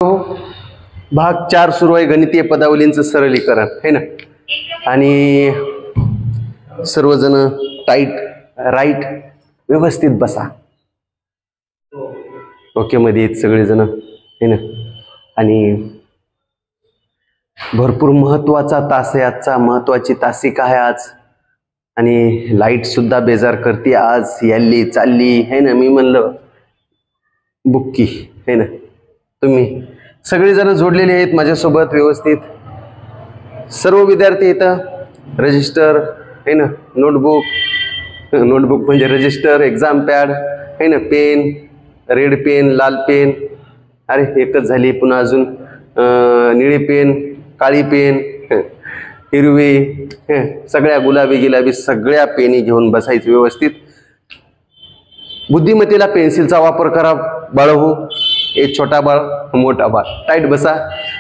भाग 4 सुरू आहे, गणितीय पदावलींचं सरलीकरण है ना. आणि सर्वजण टाईट राईट व्यवस्थित बसा. ओके मध्ये आहेत सगळेजण है ना. आणि भरपूर महत्वाचा तास आहे आजचा, महत्वाची तासिका आहे आज. आणि लाईट सुद्धा बेजार करते आज, याल्ली चालली है ना. मी म्हणलं बुक्की है ना. तुम्ही सगळेजण जोडलेले आहेत माझ्यासोबत व्यवस्थित. सर्व विद्यार्थी इथं रजिस्टर है ना, नोटबुक म्हणजे रजिस्टर, एक्झाम पॅड है ना, पेन, रेड पेन, लाल पेन, अरे एकच झाली, पुन्हा अजून निळी पेन, काळी पेन, हिरवी, सगळ्या गुलाबी सगळ्या पेनी घेऊन बसायचं व्यवस्थित. बुद्धिमत्तेला पेन्सिलचा वापर करा बाळहो. एक छोटा बाळ मोठा बाळ टाईट बसा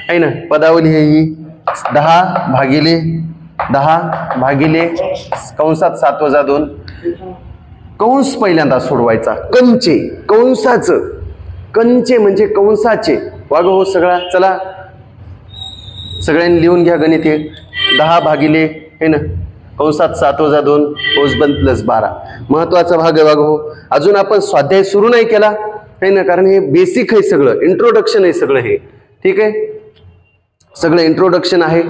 है ना. पदावली है ही 10 कंसात 7-2 कंस पहिल्यांदा सोडवायचा. कंसाचं कंचे म्हणजे कंसाचे वाग हो सगळा. चला सगळ्यांनी लिहून घ्या गणित हे. 10 है ना कंसात 7-2 ओजबंद +12 महत्वाचा भाग आहे वाग हो. अजून आपण स्वाध्याय सुरू नाही केला है ना, कारण हे बेसिक आहे सगळं, इंट्रोडक्शन आहे सगळं हे. ठीक आहे, सगळं इंट्रोडक्शन आहे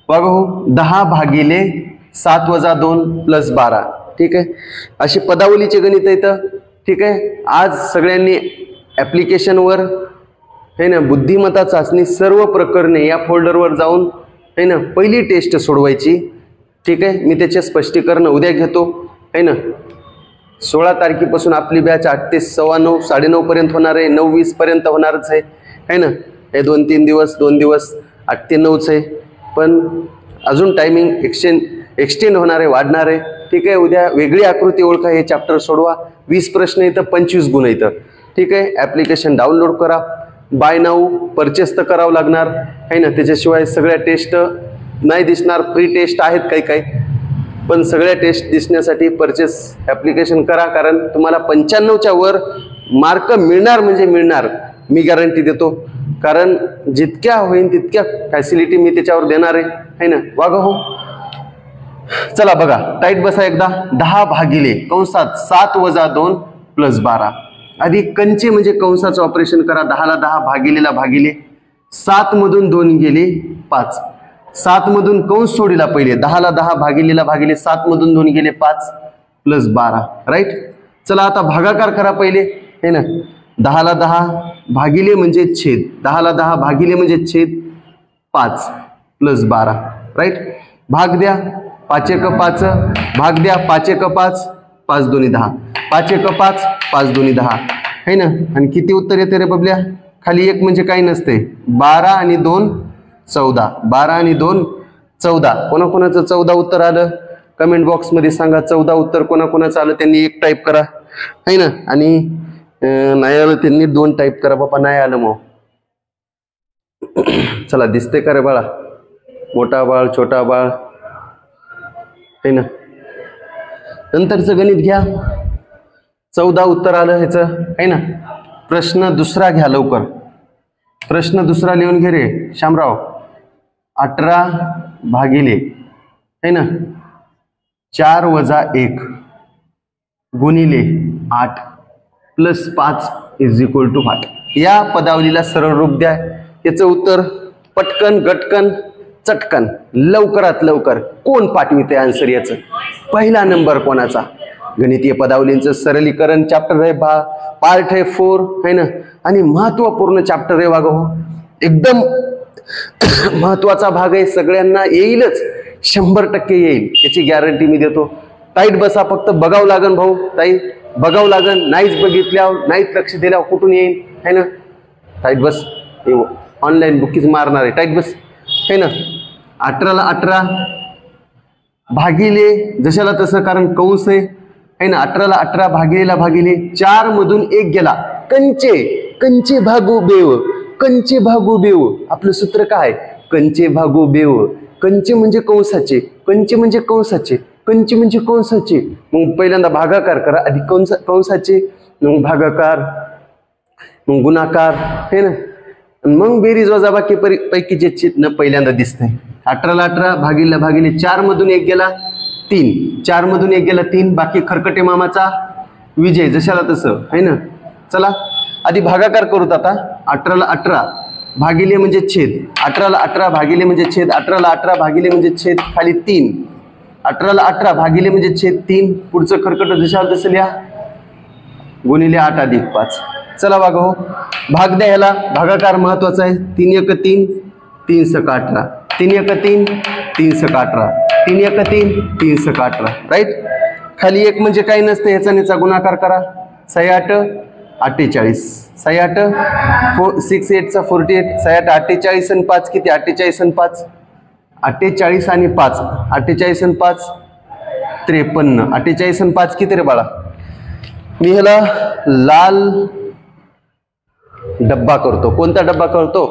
वाग हो. 10/7-2 +12 ठीक आहे. अशी पदावलीचे गणित आहेत. ठीक आहे, आज सगळ्यांनी ॲप्लिकेशनवर है ना बुद्धिमत्ता चाचणी सर्व प्रकरणे या फोल्डरवर जाऊन है ना पहिली टेस्ट सोडवायची. ठीक आहे, मी त्याचे स्पष्टीकरण उद्या घेतो है ना. 16 तारखेपासून आपली बॅच 8 ते 9:15 9:30 पर्यंत होणार आहे. 9:20 पर्यंत होणारच आहे है ना. हे 2-3 दिवस 2 दिवस 8 ते 9च आहे, पण अजून टायमिंग एक्सटेंड होणार आहे, वाढणार आहे. ठीक आहे, उद्या वेगळी आकृती ओळखा, हे चॅप्टर सोडवा. 20 प्रश्न येतं, 25 गुण येतं. ठीक आहे, ॲप्लिकेशन डाउनलोड करा. बाय नाऊ परचेस तर करावं लागणार है ना. त्याच्याशिवाय सगळ्या टेस्ट नाही दिसणार. फ्री टेस्ट आहेत काही, पण सगळ्या टेस्ट दिसण्यासाठी परचेस ॲप्लिकेशन करा. कारण तुम्हाला 95च्या वर मार्क मिळणार म्हणजे मिळणार, मी गॅरंटी देतो. कारण जितक्या होईल तितक्या फॅसिलिटी मी त्याच्यावर देणार आहे है ना. वागा हो. चला बघा, टाईट बसा एकदा. 10 कंसात 7-2 +12 आधी कंचे म्हणजे कंसाचं ऑपरेशन करा. 10ला 10 भागिले 7 मधून 2 गेले 5. 7 मधून कंस सोडला पहिले. 10ला 10 भागिले 7 मधून 2 गेले 5 +12 राईट. चला आता भागाकार करा पहिले है ना. 10ला 10 भागिले म्हणजे छेद. 10ला 10 भागिले म्हणजे छेद 5 +12 राईट. भाग द्या 5 × 5 भाग द्या 5 × 5 5 2 10 5 × 5 5 2 10 है ना. आणि किती उत्तर येते रे बबल्या? खाली 1 म्हणजे काही नसते. 12 आणि 2 14. 12 आणि 2 14. कोणाकोणाचं 14 उत्तर आलं कमेंट बॉक्स मध्ये सांगा. 14 उत्तर कोणाकोणाचं आलं त्यांनी 1 टाईप करा है ना. आणि नाही आलं त्यांनी 2 टाईप करा. बाबा नाही आलं मग. चला दिसते का रे बाळा? मोठा बाळ छोटा बाळ है ना. नंतरचं गणित घ्या. 14 उत्तर आलं ह्याचं है ना. प्रश्न दुसरा घ्या लवकर. प्रश्न दुसरा लिहून घे रे शामराव. 18 भागिले है ना 4 - 1 गुणिले 8 + 5 = 8. या पदावलीला सरळ रूप द्या. याचं उत्तर पटकन गटकन चटकन लवकरात लवकर कोण पाठविते आन्सर? याचं पहिला नंबर कोणाचा? गणितीय पदावलींचं सरलीकरण चॅप्टर आहे, पार्ट आहे 4 है ना. आणि महत्वपूर्ण चॅप्टर आहे वागो. एकदम महत्वाचा भाग आहे. सगळ्यांना येईलच, 100% येईल, याची गॅरंटी मी देतो. टाईट बसा. फक्त बघावं लागन भाऊ ताई, बघावं लागन. नाहीच बघितल्यावर नाहीच लक्ष दिल्यावर कुठून येईल है ना. टाईट बस. ऑनलाईन बुकीच मारणार आहे. टाईट बस है ना. 18ला 18 भागिले जशाला तसं, कारण कंस आहे है ना. 18ला 18 भागिले 4 मधून 1 गेला. कंचे भागू बेव. कंचे भागू बेव. आपलं सूत्र काय? कंचे भागू बेव. कंचे म्हणजे कंसाचे, कंचे म्हणजे कंसाचे, कंचे म्हणजे कंसाचे. मग पहिल्यांदा भागाकार करा. आधी कंसाचे, मग भागाकार, मग गुणाकार है ना. आणि मग बेरीज वजाबाकी पैकी जे चिन्ह पहिल्यांदा दिसतंय. 18ला 18 भागिले 4 मधून 1 गेला 3, 4 मधून 1 गेला 3, बाकी खरकटे मामाचा विजय, जशाला तसं आहे ना. चला आधी भागाकार करूत आता. 18ला 18 भागिले म्हणजे छेद, 18ला 18 भागिले म्हणजे छेद, 18ला 18 भागिले म्हणजे छेद, खाली 3, 18ला 18 भागिले म्हणजे छेद 3, पुढचं खरकट जशाला तसं लिहा, गुणिले 8 अधिक 5. चला बघा हो, भाग द्या ह्याला, भागाकार महत्वाचा आहे. 3 1 3, 3 6 18, 3 1 3, 3 6 18, 3 1 3, 3 6 18, राईट. खाली 1 म्हणजे काही नसतं, ह्याचा न्याचा गुणाकार करा. 6 8 48, 6 8 6 8 चा 48, 6 8 48 आणि 5 किती, 48 आणि 5 48 आणि 5, 48 आणि 5 53, 48 आणि 5 किती रे बाळा. मी ह्याला लाल डब्बा करतो. कोणता डब्बा करतो?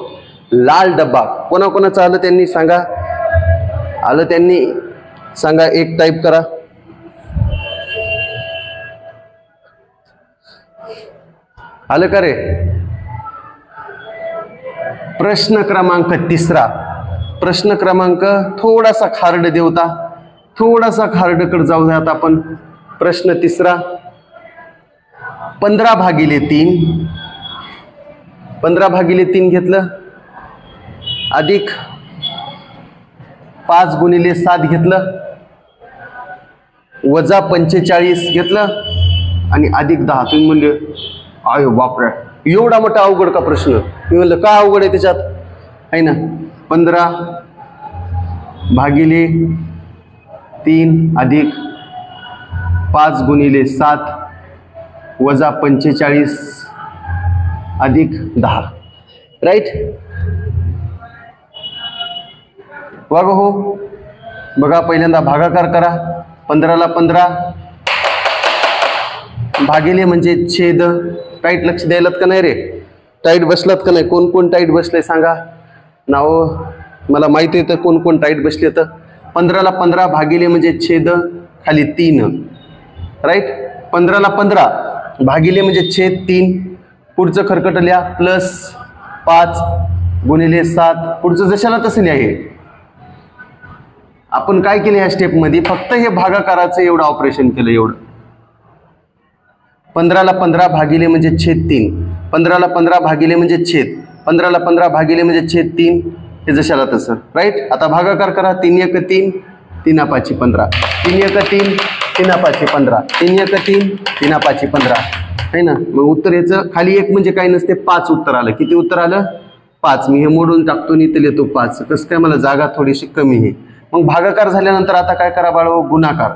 लाल डब्बा. कोणाकोणाचं आलं त्यांनी सांगा, आलं त्यांनी सांगा, एक टाईप करा. आलं का रे? प्रश्न क्रमांक 3. प्रश्न क्रमांक थोडासा खार्ड देवता, थोडासा खार्डकडे जाऊ द्या आता आपण. प्रश्न 3, 15 भागिले 3, 15 भागिले 3 घेतलं, अधिक 5 गुणिले 7 घेतलं, वजा 45 घेतलं आणि अधिक 10. तुम्ही म्हणले आयो बापरे, एवढा मोठा अवघड का प्रश्न? मी म्हणलं का अवघड आहे त्याच्यात, आहे ना. 15 भागिले 3 अधिक 5 गुणिले 7 वजा 45 अधिक 10, राईट. बघा हो, बघा पहिल्यांदा भागाकार करा. 15ला 15 भागिले म्हणजे छेद. टाईट लक्ष द्यायलात का नाही रे? टाईट बसलात का नाही? कोण कोण टाईट बसले सांगा नाव, मला माहिती आहे तर कोण कोण टाईट बसले. तर 15ला 15 भागिले म्हणजे छेद, खाली 3, राईट. 15ला 15 भागिले म्हणजे छेद 3, पुढचं खरकट लिहा, प्लस 5 गुणिले 7, पुढचं जशाला तसं लिहा. हे आपण काय केलं ह्या स्टेपमध्ये? फक्त हे भागाकाराचं एवढं ऑपरेशन केलं, एवढं. 15ला 15 भागिले म्हणजे छेद 3, 15ला 15 भागिले म्हणजे छेद, 15ला 15 भागिले म्हणजे छेद 3, हे जशाला तसं, राईट. आता भागाकार करा. 3 1 3, 3 5 15, 3 1 3, 3 5 15, 3 1 3, 3 5 15, आहे ना. मग उत्तर याचं खाली 1 म्हणजे काही नसते, 5 उत्तर आलं. किती उत्तर आलं? 5. मी हे मोडून टाकतो आणि इथे लिहितो 5. कसं काय, मला जागा थोडीशी कमी आहे. मग भागाकार झाल्यानंतर आता काय करा बाळो? गुणाकार.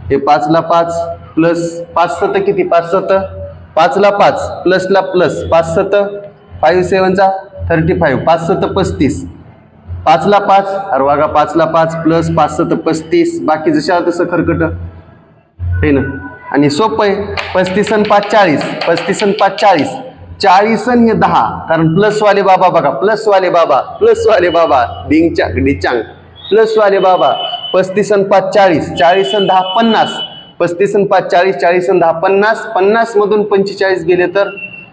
हे 5ला 5 प्लस 5 7 किती, 5 7, 5ला 5 प्लसला प्लस, 5 7 5 7 35, 5 7 35, 5ला 5, अरे वागा 5ला 5 प्लस 5 7 35, बाकी जशा तसं खरकट आहे ना. आणि सोपं आहे. 35 आणि 5 40, 35 आणि 5 40, 40 आणि हे 10, कारण प्लस वाले बाबा बघा, प्लस वाले बाबा, प्लस वाले बाबा, डिंग चांग डिचांग, प्लस वाले बाबा. 35 आणि 5 40, 40 आणि 10 50, 35 आणि 5 40, 40 आणि 10 50, 50 मधून 45 गेले तर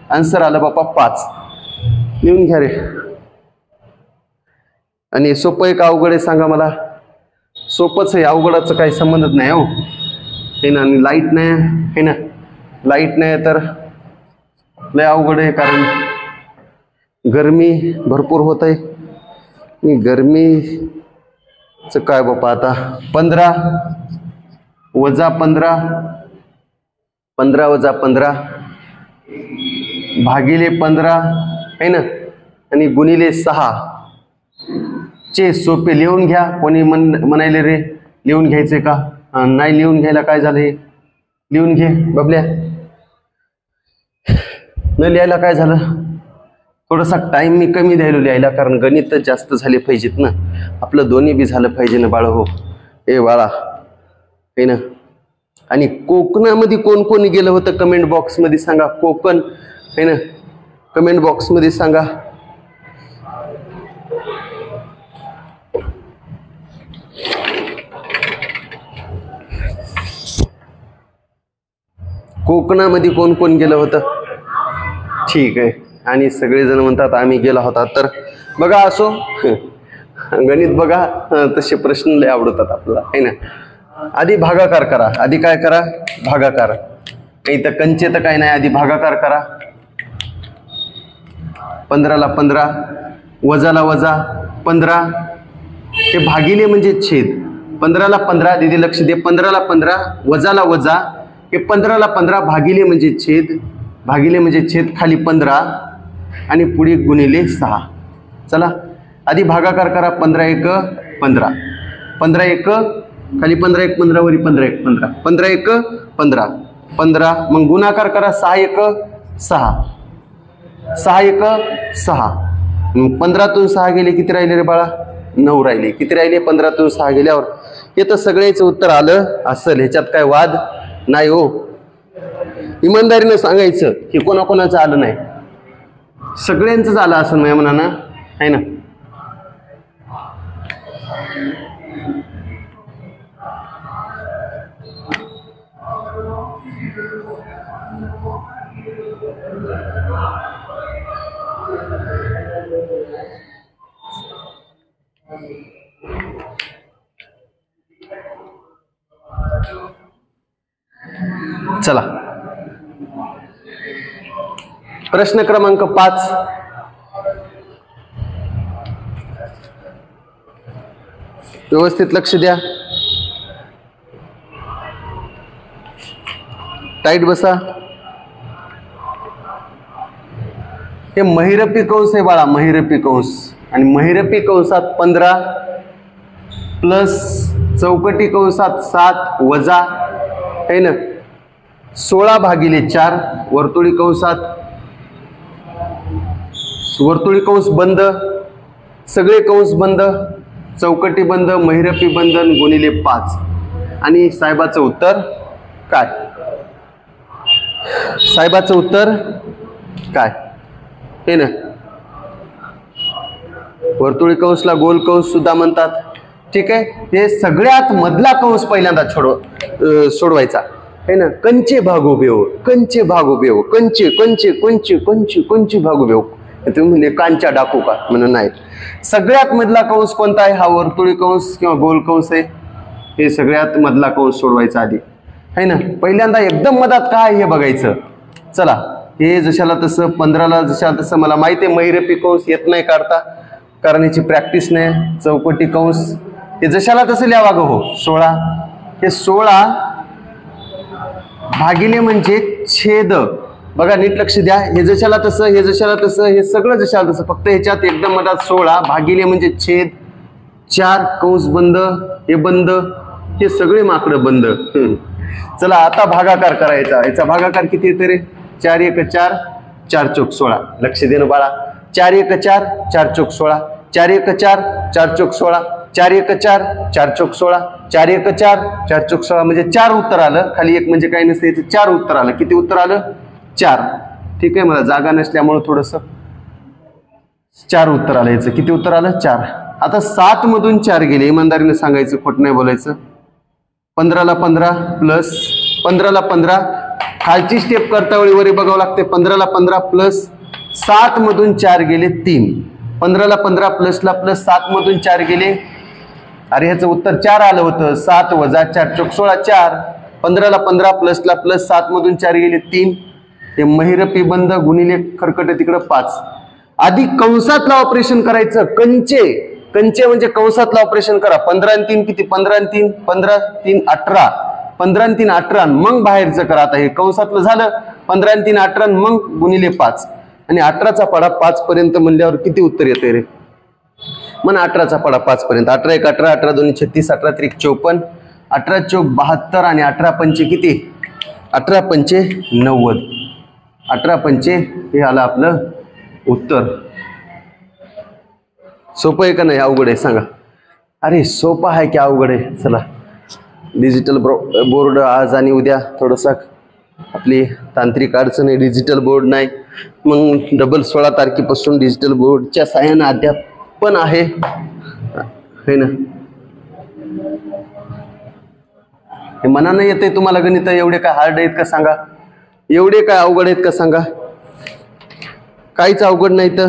आन्सर आलं बापा 5. लिहून घ्या रे. आणि सोपं आहे का अवघड आहे सांगा मला? सोपंच आहे, अवघडाचं काही संबंधच नाही हो, हे ना. आणि लाईट नाही आहे ना, लाईट नाही तर लय अवघड आहे, कारण गरमी भरपूर होत आहे. मी गरमीचं काय बापा आता. 15 वजा 15, 15 वजा 15 भागिले 15 आहे ना, आणि गुणिले 6 चे सोपे लिहून घ्या. कोणी म्हणायले रे लिहून घ्यायचे का? नाही लिहून घ्यायला काय झालं? लिहून घे बबल्या. न लिहायला काय झालं? थोडासा टाइम मी कमी द्यायला लिहायला, कारण गणित जास्त झाले पाहिजेत ना, आपलं दोन्ही बी झालं पाहिजे ना बाळ. हो ए बाळा, आहे ना. आणि कोकणामध्ये कोण कोण गेलं होतं कमेंट बॉक्समध्ये सांगा. कोकण आहे ना, कमेंट बॉक्समध्ये सांगा. कोकणामध्ये कोण कोण गेलं होतं? ठीक आहे. आणि सगळेजण म्हणतात आम्ही गेला होता. तर बघा असो गणित बघा तसे प्रश्न लय आवडतात आपल्याला आहे ना. आधी भागाकार करा. आधी काय करा? भागाकार. इथं कंचे तर काय नाही, आधी भागाकार करा. 15ला 15 वजाला वजा 15 हे भागिले म्हणजे छेद. 15ला 15 दीदी लक्ष दे. 15ला 15 वजाला वजा हे 15ला 15 भागिले म्हणजे छेद. भागिले म्हणजे छेद खाली 15 आणि पुढे गुणिले 6. चला आधी भागाकार करा. 15 1 15 15 1 खाली 15 1 15 वरी 15 1 15 15 1 15 15 मग गुणाकार करा. 6 1 6 6 1 6 मग 15तून 6 गेले किती राहिले रे बाळा? 9 राहिले. किती राहिले? 15तून 6 गेल्यावर हे तर सगळ्याचं उत्तर आलं असेल, ह्याच्यात काय वाद नाही हो. इमानदारीनं सांगायचं की कोणाकोणाचं आलं नाही, सगळ्यांचंच आलं असं नाही म्हणा ना, आहे ना. चला प्रश्न क्रमांक 5. व्यवस्थित लक्ष द्या, टाईट बसा. हे महिरपी कंस आहे बाळा, महिरपी कंस. आणि महिरपी कंसात 15 प्लस चौकटी कंसात 7 वजा आहे ना 16 भागिले 4 वर्तुळी कंसात वर्तुळी कंस बंद, सगळे कंस बंद, चौकटी बंद, महिरपी बंधन गुणिले 5. आणि साहेबाचं उत्तर काय? साहेबाचं उत्तर काय हे ना. वर्तुळी कंसला गोल कंस सुद्धा म्हणतात. ठीक आहे. हे सगळ्यात मधला कंस पहिल्यांदा सोडवायचा है ना. कंचे भागोबेव, कंचे भागोबेव, कंचे कंचे कंचे कंचे कंचे भागोबेव. तुम्ही म्हणजे कांच्या डाकू का? म्हणून नाही. सगळ्यात मधला कंस कोणता आहे? हा वर्तुळी कंस किंवा गोल कंस आहे. हे सगळ्यात मधला कंस सोडवायचा आधी है ना. पहिल्यांदा एकदम मधात काय हे बघायचं. चला हे जशाला तसं 15ला जशाला तसं. मला माहिती आहे महिरपी कंस येत नाही काढता, कारण याची प्रॅक्टिस नाही. चौकटी कंस हे जशाला तसं लिहावा ग हो. 16 हे 16 भागिले म्हणजे छेद. बघा नीट लक्ष द्या. हे जशाला तसं, हे जशाला तसं, हे सगळं जशाला तसं. फक्त ह्याच्यात एकदम मधात 16 भागिले म्हणजे छेद. 4 कंस बंद, हे बंद, हे सगळे माकडं बंद. चला आता भागाकार करायचा. याचा भागाकार किती येते रे? 4 1 4 4 चौक 16. लक्ष दे ना बाळा. 4 1 4 4 चौक 16 4 1 4 4 चौक 16 4 1 4 4 चौक 16 4 1 4 4 चौक 16 म्हणजे 4 उत्तर आलं. खाली एक म्हणजे काही नसते, इथे 4 उत्तर आलं. किती उत्तर आलं? 4. ठीक आहे. मला जागा नसल्यामुळे थोडस 4 उत्तर आलं. याचं किती उत्तर आलं? 4. आता 7 मधून 4 गेले. इमानदारीने सांगायचं, खोट नाही बोलायचं. 15ला 15 प्लस 15ला 15 खालची स्टेप करता वेळी वरी बघावं लागते. 15ला 15 प्लस 7 मधून 4 गेले 3. 15ला 15 प्लसला प्लस 7 मधून 4 गेले. अरे ह्याचं उत्तर 4 आलं होतं. 7 वजा 4 चौक 16 4. 15ला 15 प्लसला प्लस 7 मधून 4 गेले 3. हे महिरपी बंद गुणिले खरकट तिकडं 5. आधी कंसातलं ऑपरेशन करायचं. कंचे कंचे म्हणजे कंसातलं ऑपरेशन करा. 15 आणि 3 किती? 15 आणि 3 15 3 18. 15 आणि 3 18 मग बाहेरचं करा. आता हे कंसातलं झालं. 15 आणि 3 18 मग गुणिले 5. आणि 18चा पाडा 5 पर्यंत म्हणल्यावर किती उत्तर येते रे? मन 18चा पाडा 5 पर्यंत. 18 1 18 18 2 36 18 3 54 18 चौक 72 आणि 18 पंचे किती? 18 पंचे 90. 18 पंचे हे आलं आपलं उत्तर. सोपं आहे का नाही? अवघड आहे सांगा. अरे सोपं आहे की अवघड आहे? चला डिजिटल बोर्ड आज आणि उद्या थोडंसं आपली तांत्रिक अडचण आहे. डिजिटल बोर्ड नाही, मग डबल 16 तारखेपासून डिजिटल बोर्डच्या साहाय्याने अध्यापन आहे ना. हे मनानं येते तुम्हाला गणित. एवढे काय हार्ड आहेत का सांगा? एवढे काय अवघड आहेत का सांगा? काहीच अवघड नाही तर.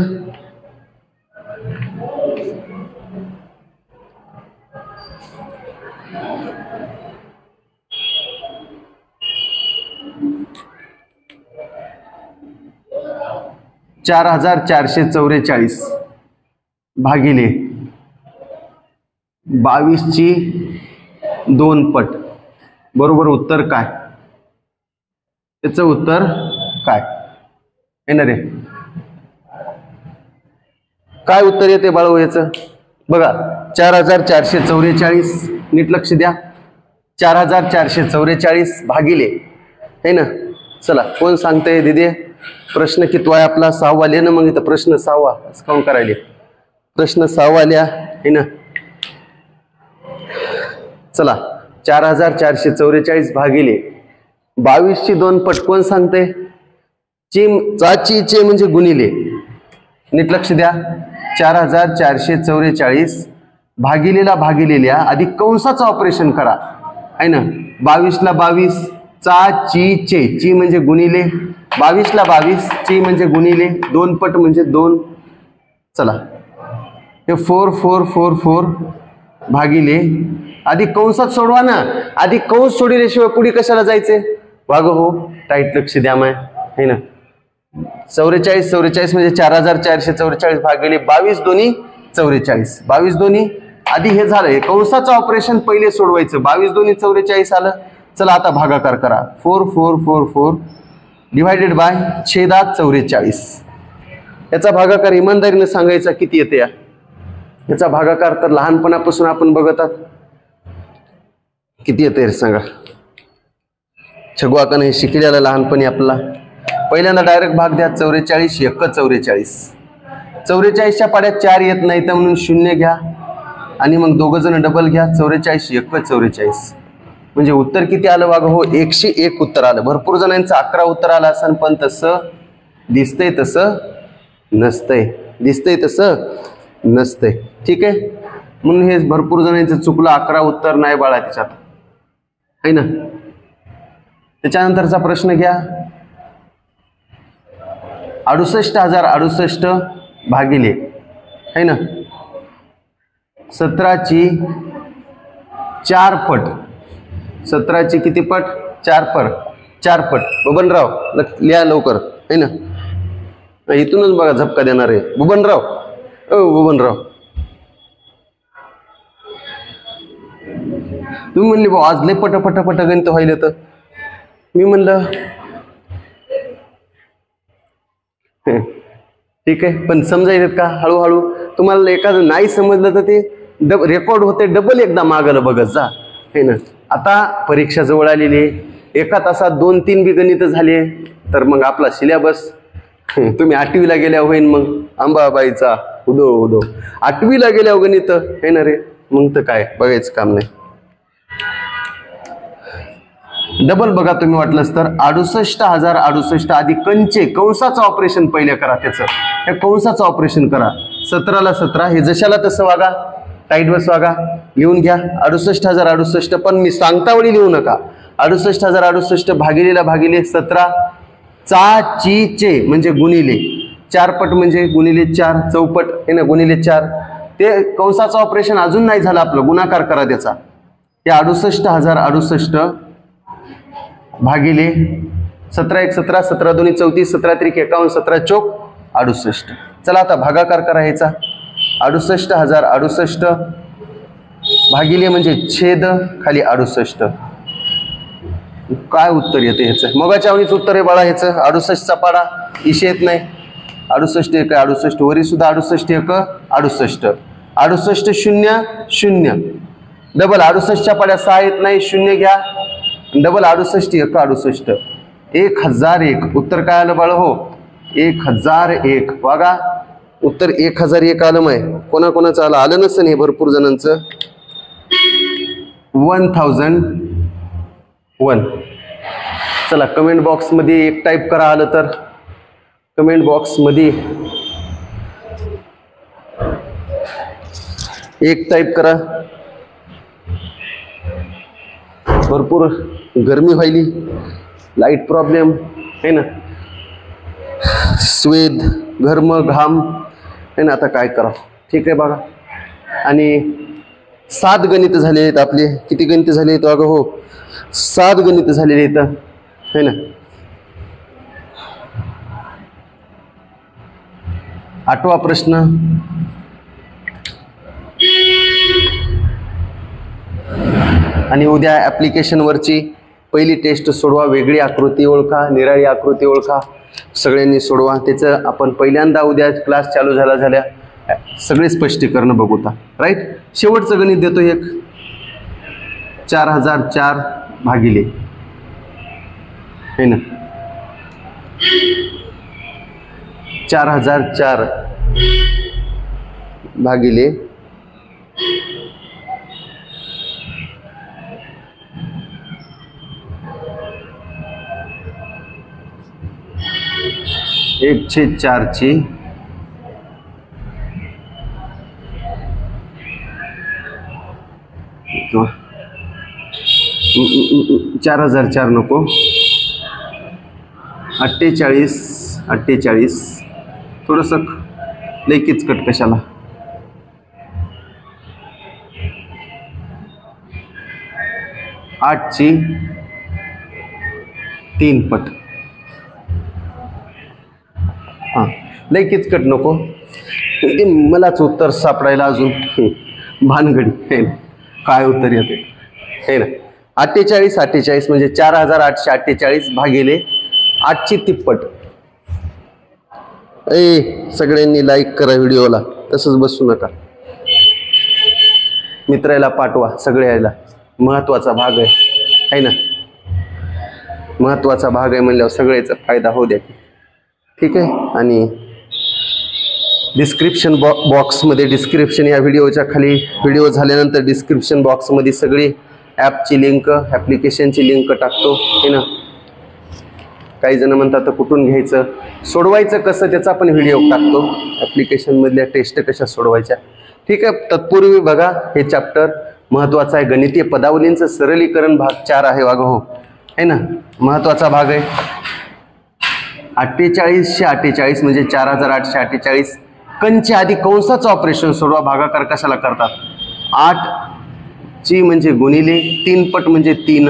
$4,444 भागिले 22ची 2 पट बरोबर उत्तर काय? त्याचं उत्तर काय येणार रे? काय उत्तर येते बाळो याचं? बघा 4,444 नीट लक्ष द्या. 4,444 भागिले है ना. चला कोण सांगतंय दिदी? प्रश्न कितवा आहे आपला? 6वा लिहा ना. मग इथं प्रश्न 6वा काउंट करायले. प्रश्न 6वा लिहा है ना. चला 4,444 भागिले 22ची 2 पट कोण सांगते? चे म्हणजे गुणिले. नीट लक्ष द्या. 4,444 भागिलेला भागिलेल्या आधी कंसाचं ऑपरेशन करा आहे ना. 22ला 22 ची म्हणजे गुणिले. 22ला 22 ची म्हणजे गुणिले. 2 पट म्हणजे 2. चला हे 4,444 भागिले आधी कंसात सोडवा ना. आधी कंस सोडल्याशिवाय पुढे कशाला जायचे? वाग हो टाईट लक्ष द्या माय है ना. 44 म्हणजे 4,444 भागिले 22 दोन्ही 44. 22 दोन्ही आधी हे झालंय कंसाचं ऑपरेशन पहिले सोडवायचं. 22 दोन्ही 44 आलं. चला आता भागाकार करा. 4,444 डिवायडेड बाय छेदात 44. याचा भागाकार इमानदारीने सांगायचा किती येते? याचा भागाकार तर लहानपणापासून आपण बघत आहात. किती येते सांगा? छगवाकन हे शिकलेलं लहानपणी आपला. पहिल्यांदा डायरेक्ट भाग द्या. 44 1 44. 44च्या पाड्यात 4 येत नाही तर म्हणून 0 घ्या आणि मग दोघं जण डबल घ्या. 44 1 44 म्हणजे उत्तर किती आलं? वाग हो 101 उत्तर आलं. भरपूर जणांचं 11 उत्तर आलं असं, पण तसं दिसतंय तसं नसतंय. दिसतंय तसं नसतंय. ठीक आहे. म्हणून हे भरपूर जणांचं चुकलं. 11 उत्तर नाही बाळा त्याच्यात आहे ना. त्याच्यानंतरचा प्रश्न घ्या. 68,068 भागिले है ना 17ची 4 पट. 17ची किती पट? 4 पट. 4 पट. बबनराव लिहा लवकर है ना. इथूनच बघा झपका देणार आहे बबनराव. बबनराव तुम्ही म्हणले भाऊ आज लय पट गणित व्हायला. तर मी म्हणलं ठीक आहे, पण समजायचं का हळूहळू. तुम्हाला एखादं नाही समजलं तर ते रेकॉर्ड होते. डबल एकदा मागायला बघत जा है ना. आता परीक्षा जवळ आलेली. एका तासात 2-3 बी गणित झाले तर मग आपला सिलेबस तुम्ही 8वीला गेल्या होईन. मग अंबाबाईचा उदो 8वीला गेल्या गणित है ना रे. मग तर काय बघायचं काम नाही. डबल बघा तुम्ही वाटलंच तर. 68,068 आधी कंसाचं ऑपरेशन पहिले करा. त्याचं हे कंसाचं ऑपरेशन करा. 17ला 17 हे जशाला तसं वागा. टाईट बस वागा. लिहून घ्या 68,068. पण मी सांगता वेळी लिहू नका. 68,068 भागिलेला भागिले 17 चे म्हणजे गुणिले 4 पट म्हणजे गुणिले 4 चौपट आहे ना. गुणिले 4 ते कंसाचं ऑपरेशन अजून नाही झालं आपलं. गुणाकार करा त्याचा. हे 68,068 भागिले 17 1 17 17 2 34 17 3 51 17 चौक 68. चला आता भागाकार करा ह्याचा. 68,068 भागिले म्हणजे छेद खाली 68. काय उत्तर येते ह्याचं? मगाच्या वेळीच उत्तर आहे बाळा ह्याचं. 68चा पाडा इशे येत नाही. 68 1 68 वरी सुद्धा 68 1 68. 68 0 0 डबल 68च्या पाड्या 6 येत नाही. 0 घ्या. डबल 68 1 68. 1001 उत्तर काय आलं बाळ हो? 1001 बघा. उत्तर 1001 आलं. माय कोणाकोणाचं आलं? आलं नसेल हे भरपूर जणांचं. 1001. चला कमेंट बॉक्स मध्ये एक टाईप करा. आलं तर कमेंट बॉक्स मध्ये एक टाईप करा. भरपूर गरमी व्हायली. लाईट प्रॉब्लेम है ना. स्वेद घर्म घाम आहे ना. आता काय करावं, ठीक आहे बघा. आणि 7 गणित झाले आहेत आपले. किती गणित झाले आहेत बघा? हो 7 गणित झालेले आहेत है ना. 8वा प्रश्न, आणि उद्या ॲप्लिकेशनवरची पहिली टेस्ट सोडवा. वेगळी आकृती ओळखा, निराळी आकृती ओळखा, सगळ्यांनी सोडवा. त्याचं आपण पहिल्यांदा उद्या क्लास चालू झाल्या सगळे स्पष्टीकरण बघूता. राईट. शेवटचं गणित देतो एक, 4004 भागिले है ना. 4004 भागिले 1/4 ची 4004 नको, 48 थोडंसं लई किचकट कशाला. 8 ची 3 पट. हां लई किचकट नको, मलाच उत्तर सापडायला अजून भानगडी आहे ना. काय उत्तर येते है ना. 48 म्हणजे 4848 भागिले 8 ची तिप्पट. सगळ्यांनी लाईक करा व्हिडिओला, तसंच बसू नका. मित्राला पाठवा, सगळे यायला. महत्वाचा भाग आहे ना. महत्वाचा भाग आहे म्हणल्यावर सगळ्याचा फायदा होऊ द्या. ठीक आहे. आणि डिस्क्रिप्शन बॉक्समध्ये, डिस्क्रिप्शन या व्हिडिओच्या खाली, व्हिडिओ झाल्यानंतर डिस्क्रिप्शन बॉक्समध्ये सगळी ॲपची लिंक, ॲप्लिकेशनची लिंक टाकतो है ना. काही जण म्हणतात तर कुठून घ्यायचं, सोडवायचं कसं त्याचा पण व्हिडिओ टाकतो. ॲप्लिकेशनमधल्या टेस्ट कशा सोडवायच्या. ठीक आहे. तत्पूर्वी बघा हे चॅप्टर महत्त्वाचं आहे. गणितीय पदावलींचं सरलीकरण भाग 4 आहे वाघ हो है ना. महत्त्वाचा भाग आहे. 4848 म्हणजे 4848 कंच्या आधी कंसाचं ऑपरेशन सोडवा. भागाकार कशाला करतात? 8 ची म्हणजे गुणिले 3 पट म्हणजे 3,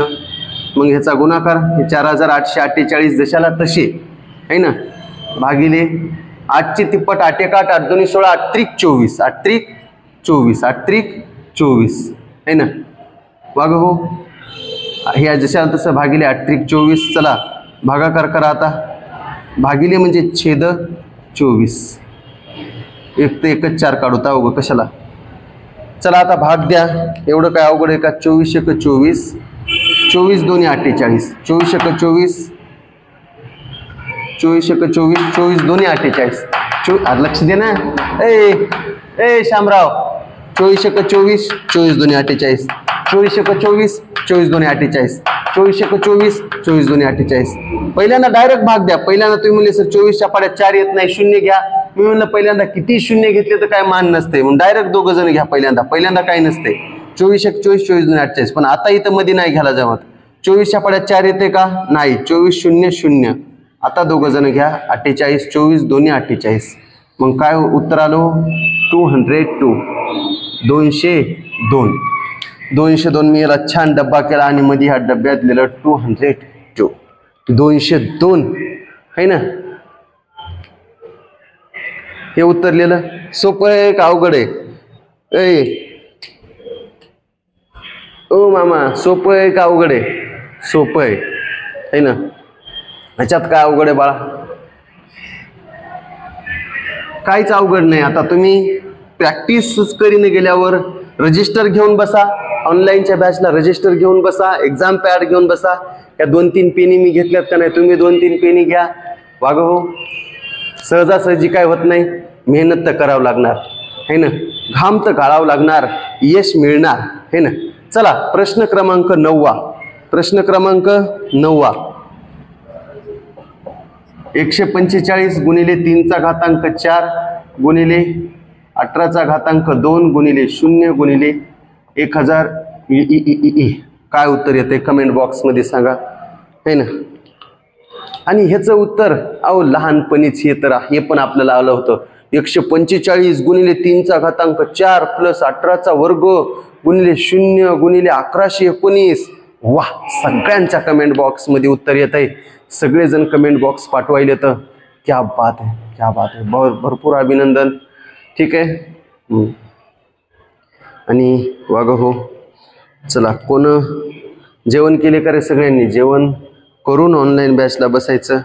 मग ह्याचा गुणाकार हे 4848 जशाला तसे है ना, भागिले 8 ची तिप्पट 8 1 8 8 2 16 8 त्रिक 24 8 त्रिक 24 8 त्रिक 24 है ना. वाग हो हे जशाला तसं भागिले 8 त्रिक 24. चला भागाकार करा आता. भागिले म्हणजे छेद 24. 1 ते 1 4 काढूता उगं कशाला. चला आता भाग द्या. एवढं काय अवघड आहे का. 24 1 24 24 2 48 24 1 24 24 1 24 24 2 48 लक्ष दे ना. ए शामराव 24 1 24 24 2 48 24 1 24 24 2 48 24 1 24 24 2 48. पहिल्यांदा डायरेक्ट भाग द्या. पहिल्यांदा तुम्ही म्हणले सर 24च्या पाड्यात 4 येत नाही, शून्य घ्या. मी म्हणलं पहिल्यांदा किती शून्य घेतले तर काय मान नसते, म्हणून डायरेक्ट दोघं जण घ्या. पहिल्यांदा काय नसते. 24 1 24 24 2 48. पण आता इथं मध्ये नाही घ्यायला जमत. 24च्या पाड्यात 4 येते का नाही. 24 0 0. आता दोघं जण घ्या. 48 24 2 48. मग काय उत्तर आलो 202. 202. 202 मी याला छान डब्बा केला आणि मध्ये ह्या डब्यात दिलेलं 202. 202 है ना. हे उत्तर लिहिलं. सोपं आहे का अवघड आहे? ओ मामा सोपं आहे का अवघड आहे? सोपं आहे ना. ह्याच्यात काय अवघड आहे बाळा? काहीच अवघड नाही. आता तुम्ही प्रॅक्टिस करीने गेल्यावर रजिस्टर घेऊन बसा. ऑनलाईनच्या बॅचला रजिस्टर घेऊन बसा. एक्झाम पॅड घेऊन बसा. या 2-3 पेनी मी घेतल्यात का नाही, तुम्ही 2-3 पेनी घ्या. वाग हो सहजासहजी काय होत नाही. मेहनत तर करावं लागणार है ना. घाम तर गाळावं लागणार. यश मिळणार है ना. चला प्रश्न क्रमांक 9. प्रश्न क्रमांक 9. 145 गुणिले 3चा घातांक 4 गुणिले 18चा घातांक 2 गुणिले 0 गुणिले 1000. काय उत्तर येते कमेंट बॉक्स मध्ये सांगा है ना. आणि ह्याचं उत्तर अहो लहानपणीच हे तर हे पण आपल्याला आलं होतं. 145 गुणिले 3चा घातांक 4 प्लस 18चा वर्ग गुणिले 0 गुणिले 1119. वा, सगळ्यांच्या कमेंट बॉक्स मध्ये उत्तर येत आहे. सगळेजण कमेंट बॉक्स पाठवायले तर क्या बात आहे, क्या बात आहे. भरपूर अभिनंदन. ठीक आहे. आणि वाग हो, चला कोण जेवण केले का रे? सगळ्यांनी जेवण करून ऑनलाईन बॅचला बसायचं.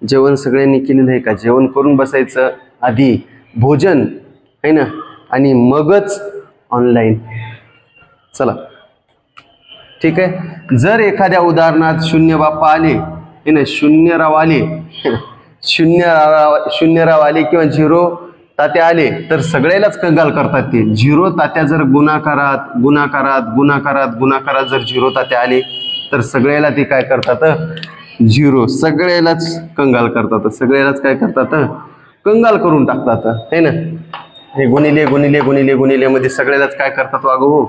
जेवण सगळ्यांनी केलेलं आहे का? जेवण करून बसायचं, आधी भोजन आहे ना, आणि मगच ऑनलाईन. चला ठीक आहे. जर एखाद्या उदाहरणात शून्य बाप्पा आले आहे ना, शून्यराव आले, शून्यराव आले किंवा 0 तात्या आले तर सगळ्यालाच कंगाल करतात ते. 0 तात्या जर गुणाकारात गुणाकारात गुणाकारात गुणाकारात जर 0 तात्या आले तर सगळ्याला ते काय करतात? 0. सगळ्यालाच कंगाल करतात. सगळ्यालाच काय करतात? कंगाल करून टाकतात है ना. हे गुणिले गुणिले गुणिले गुणिले मध्ये सगळ्यालाच काय करतात? वागो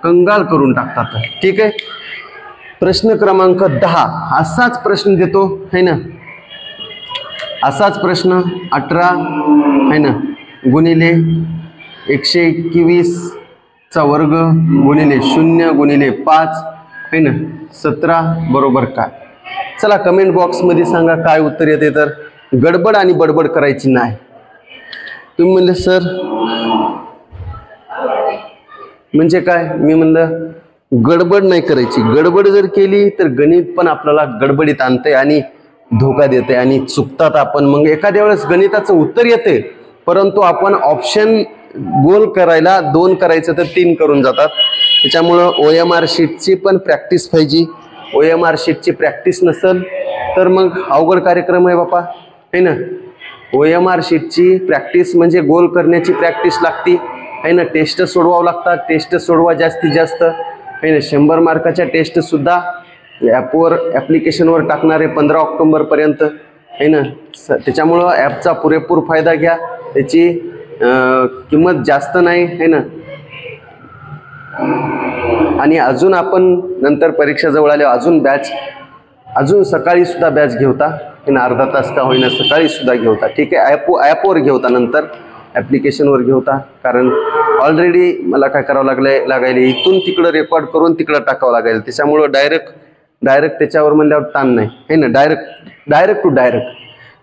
कंगाल करून टाकतात. ठीक आहे. प्रश्न क्रमांक 10 असाच प्रश्न देतो है ना. असाच प्रश्न 18 है ना गुणिले 121 चा वर्ग गुणिले 0 गुणिले 5 है ना 17 बरोबर काय? चला कमेंट बॉक्स मध्ये सांगा काय उत्तर येते. तर गडबड आणि बडबड करायची नाही. तुम्ही म्हणले सर म्हणजे काय? मी म्हणलं गडबड नाही करायची. गडबड जर केली तर गणित पण आपल्याला गडबडीत आणते आणि धोका देते आणि चुकतात आपण. मग एखाद्या वेळेस गणिताचं उत्तर येते परंतु आपण ऑप्शन गोल करायला 2 करायचं तर 3 करून जातात. त्याच्यामुळं OMR शीटची पण प्रॅक्टिस पाहिजे. OMR शीटची प्रॅक्टिस नसेल तर मग अवघड कार्यक्रम आहे बापा है ना. OMR शीटची प्रॅक्टिस म्हणजे गोल करण्याची प्रॅक्टिस लागते है ना. टेस्ट सोडवावं लागतात. टेस्ट सोडवा जास्तीत जास्त है ना. 100 मार्काच्या टेस्ट सुद्धा ॲपवर ॲप्लिकेशनवर टाकणारे 15 ऑक्टोबर पर्यंत है ना. त्याच्यामुळं ॲपचा पुरेपूर फायदा घ्या. त्याची किंमत जास्त नाही है ना. आणि अजून आपण नंतर परीक्षा जवळ आले अजून सकाळी सुद्धा बॅच घेवता है ना. अर्धा तास का होईना सकाळी सुद्धा घेवता. ठीक आहे. ॲपवर घेवता नंतर ॲप्लिकेशनवर घेवता. कारण ऑलरेडी मला काय करावं लागायला इथून तिकडं रेकॉर्ड करून तिकडं टाकावं लागेल. त्याच्यामुळं डायरेक्ट त्याच्यावर म्हणल्यावर ताण नाही है ना. Direct to direct.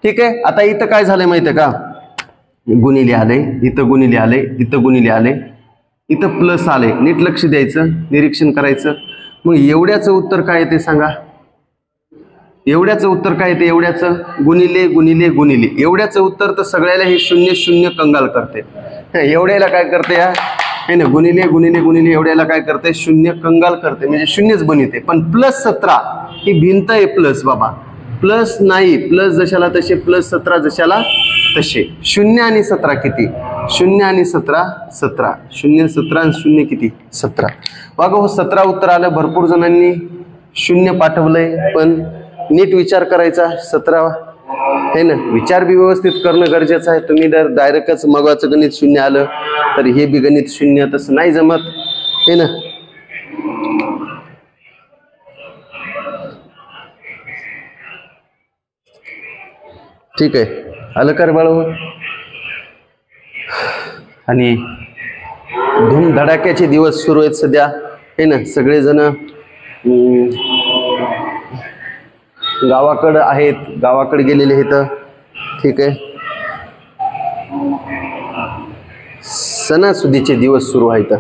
ठीक आहे. आता इथं काय झालंय माहिती आहे का? गुणिले आले, इथं गुणिले आले, इथं गुणिले आले, इथं प्लस आले. नीट लक्ष द्यायचं, निरीक्षण करायचं. मग एवढ्याचं उत्तर काय येते सांगा? एवढ्याचं उत्तर काय येते? एवढ्याचं गुणिले गुणिले गुणिले एवढ्याचं उत्तर तर सगळ्याला हे 0 0 कंगाल करते. एवढ्याला काय करते या है ना. गुणिले गुणिले गुणिले एवढ्याला काय करते? 0 कंगाल करते म्हणजे 0च बनते. पण +17 ही भिंत आहे प्लस बाबा. प्लस नाही, प्लस जशाला तसे, +17 जशाला तसे. 0 आणि 17 किती? 0 आणि 17 17. 0 17 आणि 0 किती? 17. बघा हो 17 उत्तर आलं. भरपूर जणांनी 0 पाठवलंय पण नीट विचार करायचा. 17 है ना. विचार बी व्यवस्थित करणं गरजेचं आहे. तुम्ही जर डायरेक्टच मगाचं गणित 0 आलं तर हे बी गणित 0 तसं नाही जमत है ना. ठीक आहे. आलं का रे बाळो? आणि धूमधडाक्याचे दिवस सुरू आहेत सध्या है ना. सगळेजण गावाकडं आहेत, गावाकडे गेलेले आहेत. ठीक आहे. सणासुदीचे दिवस सुरू आहेत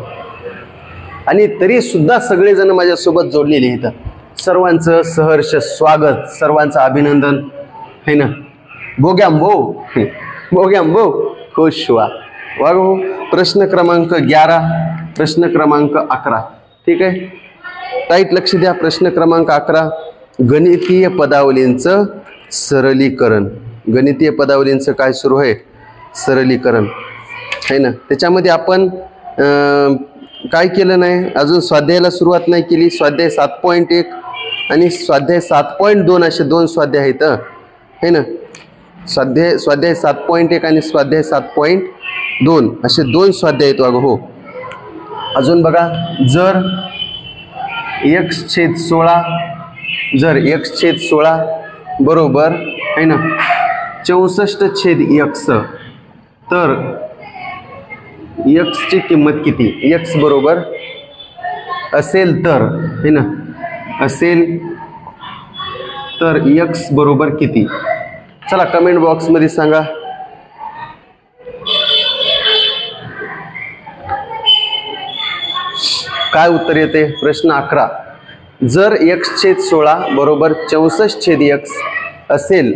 आणि तरी सुद्धा सगळेजण माझ्यासोबत जोडलेले आहेत. सर्वांचं सहर्ष स्वागत, सर्वांचं अभिनंदन है ना. भोग्यांबो खुश व्हा. वागो प्रश्न क्रमांक 11, प्रश्न क्रमांक 11. ठीक आहे. टाईट लक्ष द्या. प्रश्न क्रमांक 11 गणितीय पदावलींचं सरलीकरण. गणितीय पदावलींचं काय सुरू आहे? सरलीकरण है ना. त्याच्यामध्ये आपण काय केलं नाही अजून? स्वाध्यायाला सुरुवात नाही केली. स्वाध्याय 7.1 आणि स्वाध्याय 7.2 असे 2 स्वाध्याय आहेत है ना. स्वाध्याय 7.1 आणि स्वाध्याय 7.2 असे 2 स्वाध्याय आहेत. हो अजून बघा. जर x/16 बरोबर आहे ना 64/x, तर x ची किंमत किती, x बरोबर असेल तर आहे ना, असेल तर x बरोबर किती. चला कमेंट बॉक्स मध्ये सांगा. काय उत्तर येते. प्रश्न 11, जर x/16 बरोबर 64/x असेल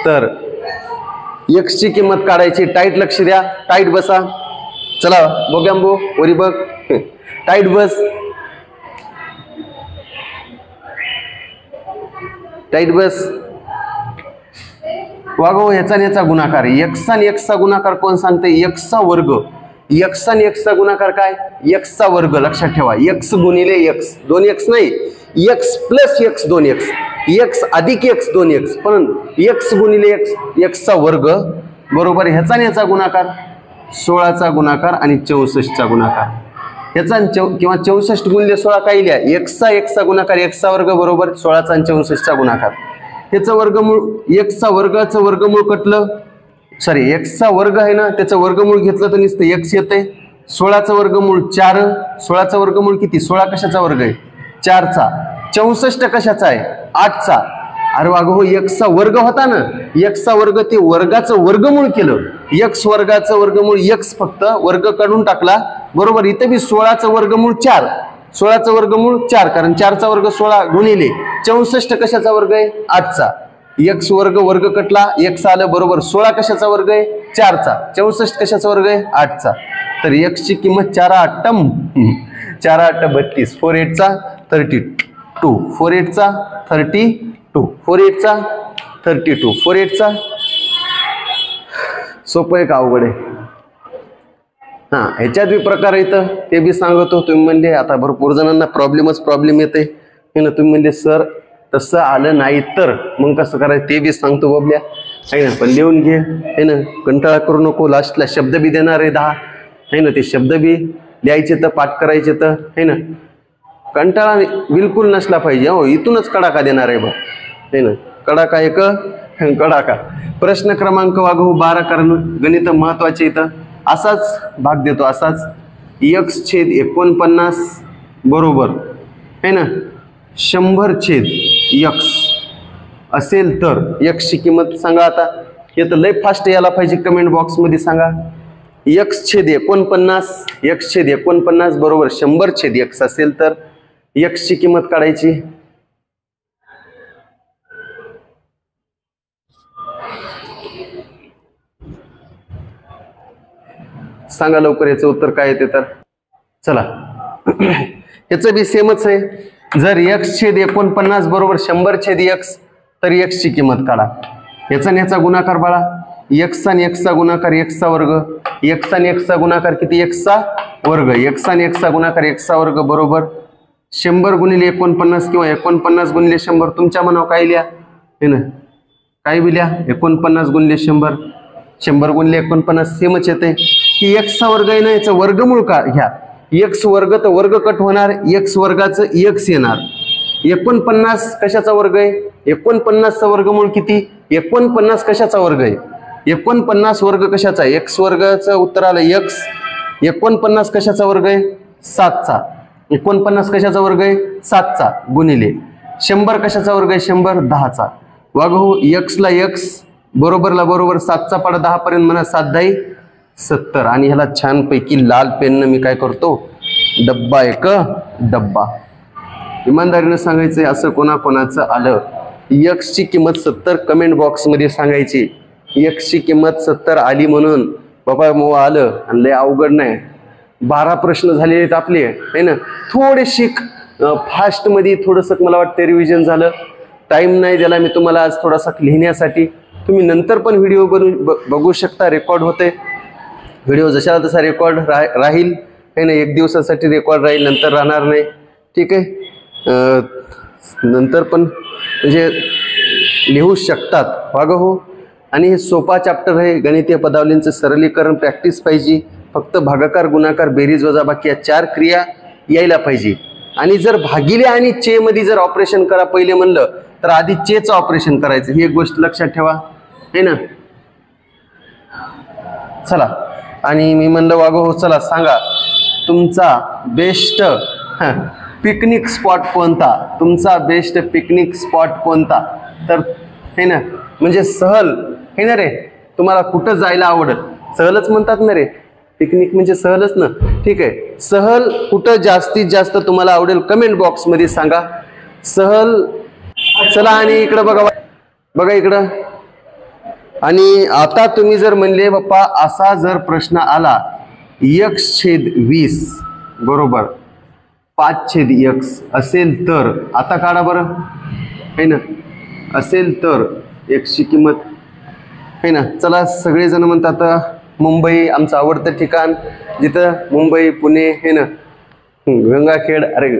तर x ची किंमत काढायची. टाईट लक्ष द्या, टाईट बसा. चला बोग्यांबो वरी बघ, टाईट बस, टाईट बस. वागो ह्याचा आणि याचा गुणाकार, x आणि x चा गुणाकार कोण सांगते, x चा वर्ग. x आणि x चा गुणाकार काय, x चा वर्ग. लक्षात ठेवा, x गुणिले x, 2x नाही, x plus x 2x, x अधिक x 2x, पण x गुणिले x, x चा वर्ग बरोबर ह्याचा आणि याचा गुणाकार 16 चा गुणाकार आणि 64 चा गुणाकार. ह्याचा किंवा 64 गुणिले 16 काय लिहा, x चा गुणाकार x चा वर्ग बरोबर 16 चा आणि 64 चा गुणाकार. ह्याचं वर्गमूळ, x चा वर्गाचं वर्गमूळ कटलं, सॉरी x चा वर्ग आहे ना, त्याचं वर्गमूळ घेतलं तर नुसतं x येते. 16 चा वर्गमूळ 4, 16 चा वर्गमूळ किती, 16 कशाचा वर्ग आहे, 4 चा. 64 कशाचा आहे, 8 चा. अरे वाग हो, x चा वर्ग होता ना, x चा वर्ग ते वर्गाचं वर्गमूळ केलं, x वर्गाचं वर्गमूळ, x फक्त वर्ग काढून टाकला बरोबर. इथे बी 16 चं वर्गमूळ 4, 16 चं वर्गमूळ 4, कारण 4 चा वर्ग 16 गुणिले 64 कशाचा वर्ग आहे, 8 चा. x वर्ग वर्ग कटला, x आलं बरोबर. 16 कशाचा वर्ग आहे, 4 चा. 64 कशाचा वर्ग आहे, 8 चा. तर x ची किंमत 4 8 4 8 32, 4 8 चा 32, 4 8 चा 32, 4 8 चा 32, 4 8 चा. सोपं आहे का अवघड आहे. हा, ह्याच्यात बी प्रकार येतं, ते बी सांगतो. तुम्ही म्हणले आता भरपूर जणांना प्रॉब्लेम येते ना, तुम्ही म्हणले सर तसं आलं नाही तर मग कसं करायचं ते बी सांगतो बबल्या, आहे ना. पण लिहून घे, आहे ना, कंटाळा करू नको. लास्टला शब्द बी देणार आहे 10, आहे ना, ते शब्द बी लिहायचे तर पाठ करायचे तर, आहे ना. कंटाळा बिलकुल नसला पाहिजे. हो, इथूनच कडाका देणार आहे बघ, आहे ना. कडाका एक कडाका. प्रश्न क्रमांक वागू 12, कारण गणित महत्वाचे इथं. असाच भाग देतो, असाच x/49 बरोबर, आहे ना, 100/x असेल तर x ची किंमत सांगा. आता हे तर लय फास्ट यायला पाहिजे, कमेंट बॉक्स मध्ये सांगा. x/49 बरोबर 100/x असेल तर x ची किंमत काढायची. सांगा लवकर, याचं उत्तर काय येते. तर चला, याचं बी सेमच आहे. जर x/49 बरोबर 100/x तर x ची किंमत काढा. याचा आणि याचा गुणाकार बाळा, x आणि x चा गुणाकार x चा वर्ग, x आणि x चा गुणाकार किती, x चा वर्ग, x आणि x चा गुणाकार x चा वर्ग बरोबर 100 गुणिले 49 किंवा 49 गुणिले 100. तुमच्या मनावर काय लिहा, हे ना, काय बी लिहा. 49 गुणिले 100, 100 गुणिले 49 सेमच येते की x चा वर्ग आहे ना, याचं वर्गमूळ का घ्या. x वर्ग तर वर्ग कट होणार, x वर्गाचं x येणार. 49 कशाचा वर्ग आहे, 49 चा वर्गमूळ किती, 49 कशाचा वर्ग आहे, 49 वर्ग कशाचा आहे, x वर्गाचं उत्तर आलं x. 49 कशाचा वर्ग आहे, 7 चा. 49 कशाचा वर्ग आहे, 7 चा गुणिले 100 कशाचा वर्ग आहे, 100 10 चा. वागू x ला x बरोबरला बरोबर 7 चा पाडा 10 पर्यंत म्हणा, 7 10 70. आणि ह्याला छानपैकी लाल पेननं मी काय करतो, डब्बा एक डब्बा. इमानदारीनं सांगायचंय, असं कोणाकोणाचं आलं. x ची किंमत 70 कमेंट बॉक्स मध्ये सांगायची. x ची किंमत 70 आली म्हणून बाबा मग आलं, आणि लय अवघड नाही. 12 प्रश्न झालेले आहेत आपले, आहे ना. थोडेसे फास्ट मध्ये थोडंसं मला वाटतं रिव्हिजन झालं. टाइम नाही दिला मी तुम्हाला आज थोडासा लिहिण्यासाठी. तुम्ही नंतर पण व्हिडिओ बघू शकता, रेकॉर्ड होते. व्हिडिओ जशाला तसा रेकॉर्ड राहील, आहे ना. 1 दिवसासाठी रेकॉर्ड राहील, नंतर राहणार नाही. ठीक आहे, नंतर पण म्हणजे लिहू शकतात वाग हो. आणि हे सोपा चॅप्टर आहे. गणितीय पदावलींचं सरलीकरण प्रॅक्टिस पाहिजे. फक्त भागाकार गुणाकार बेरीज वजाबाकी या 4 क्रिया यायला पाहिजे. आणि जर भागिले आणि चे मध्ये जर ऑपरेशन करा पहिले म्हणलं तर आधी चेचं ऑपरेशन करायचं, ही एक गोष्ट लक्षात ठेवा है ना. चला आणि मी म्हणलं वागो हो, चला सांगा तुमचा बेस्ट पिकनिक स्पॉट कोणता, तुमचा बेस्ट पिकनिक स्पॉट कोणता. तर है ना, म्हणजे सहल है ना रे, तुम्हाला कुठं जायला आवडेल, सहलच म्हणतात ना रे, पिकनिक म्हणजे सहलच ना. ठीक आहे, सहल कुठं जास्तीत जास्त तुम्हाला आवडेल कमेंट बॉक्स मध्ये सांगा. सहल. चला आणि इकडं बघा, बघा इकडं. आणि आता तुम्ही जर म्हणले बाप्पा असा जर प्रश्न आला x/20 बरोबर 5/x असेल तर, आता काढा बरं है ना, असेल तर x ची किंमत है ना. चला सगळेजण म्हणतात मुंबई आमचं आवडतं ठिकाण, जिथं मुंबई, पुणे है ना, गंगाखेड, अरे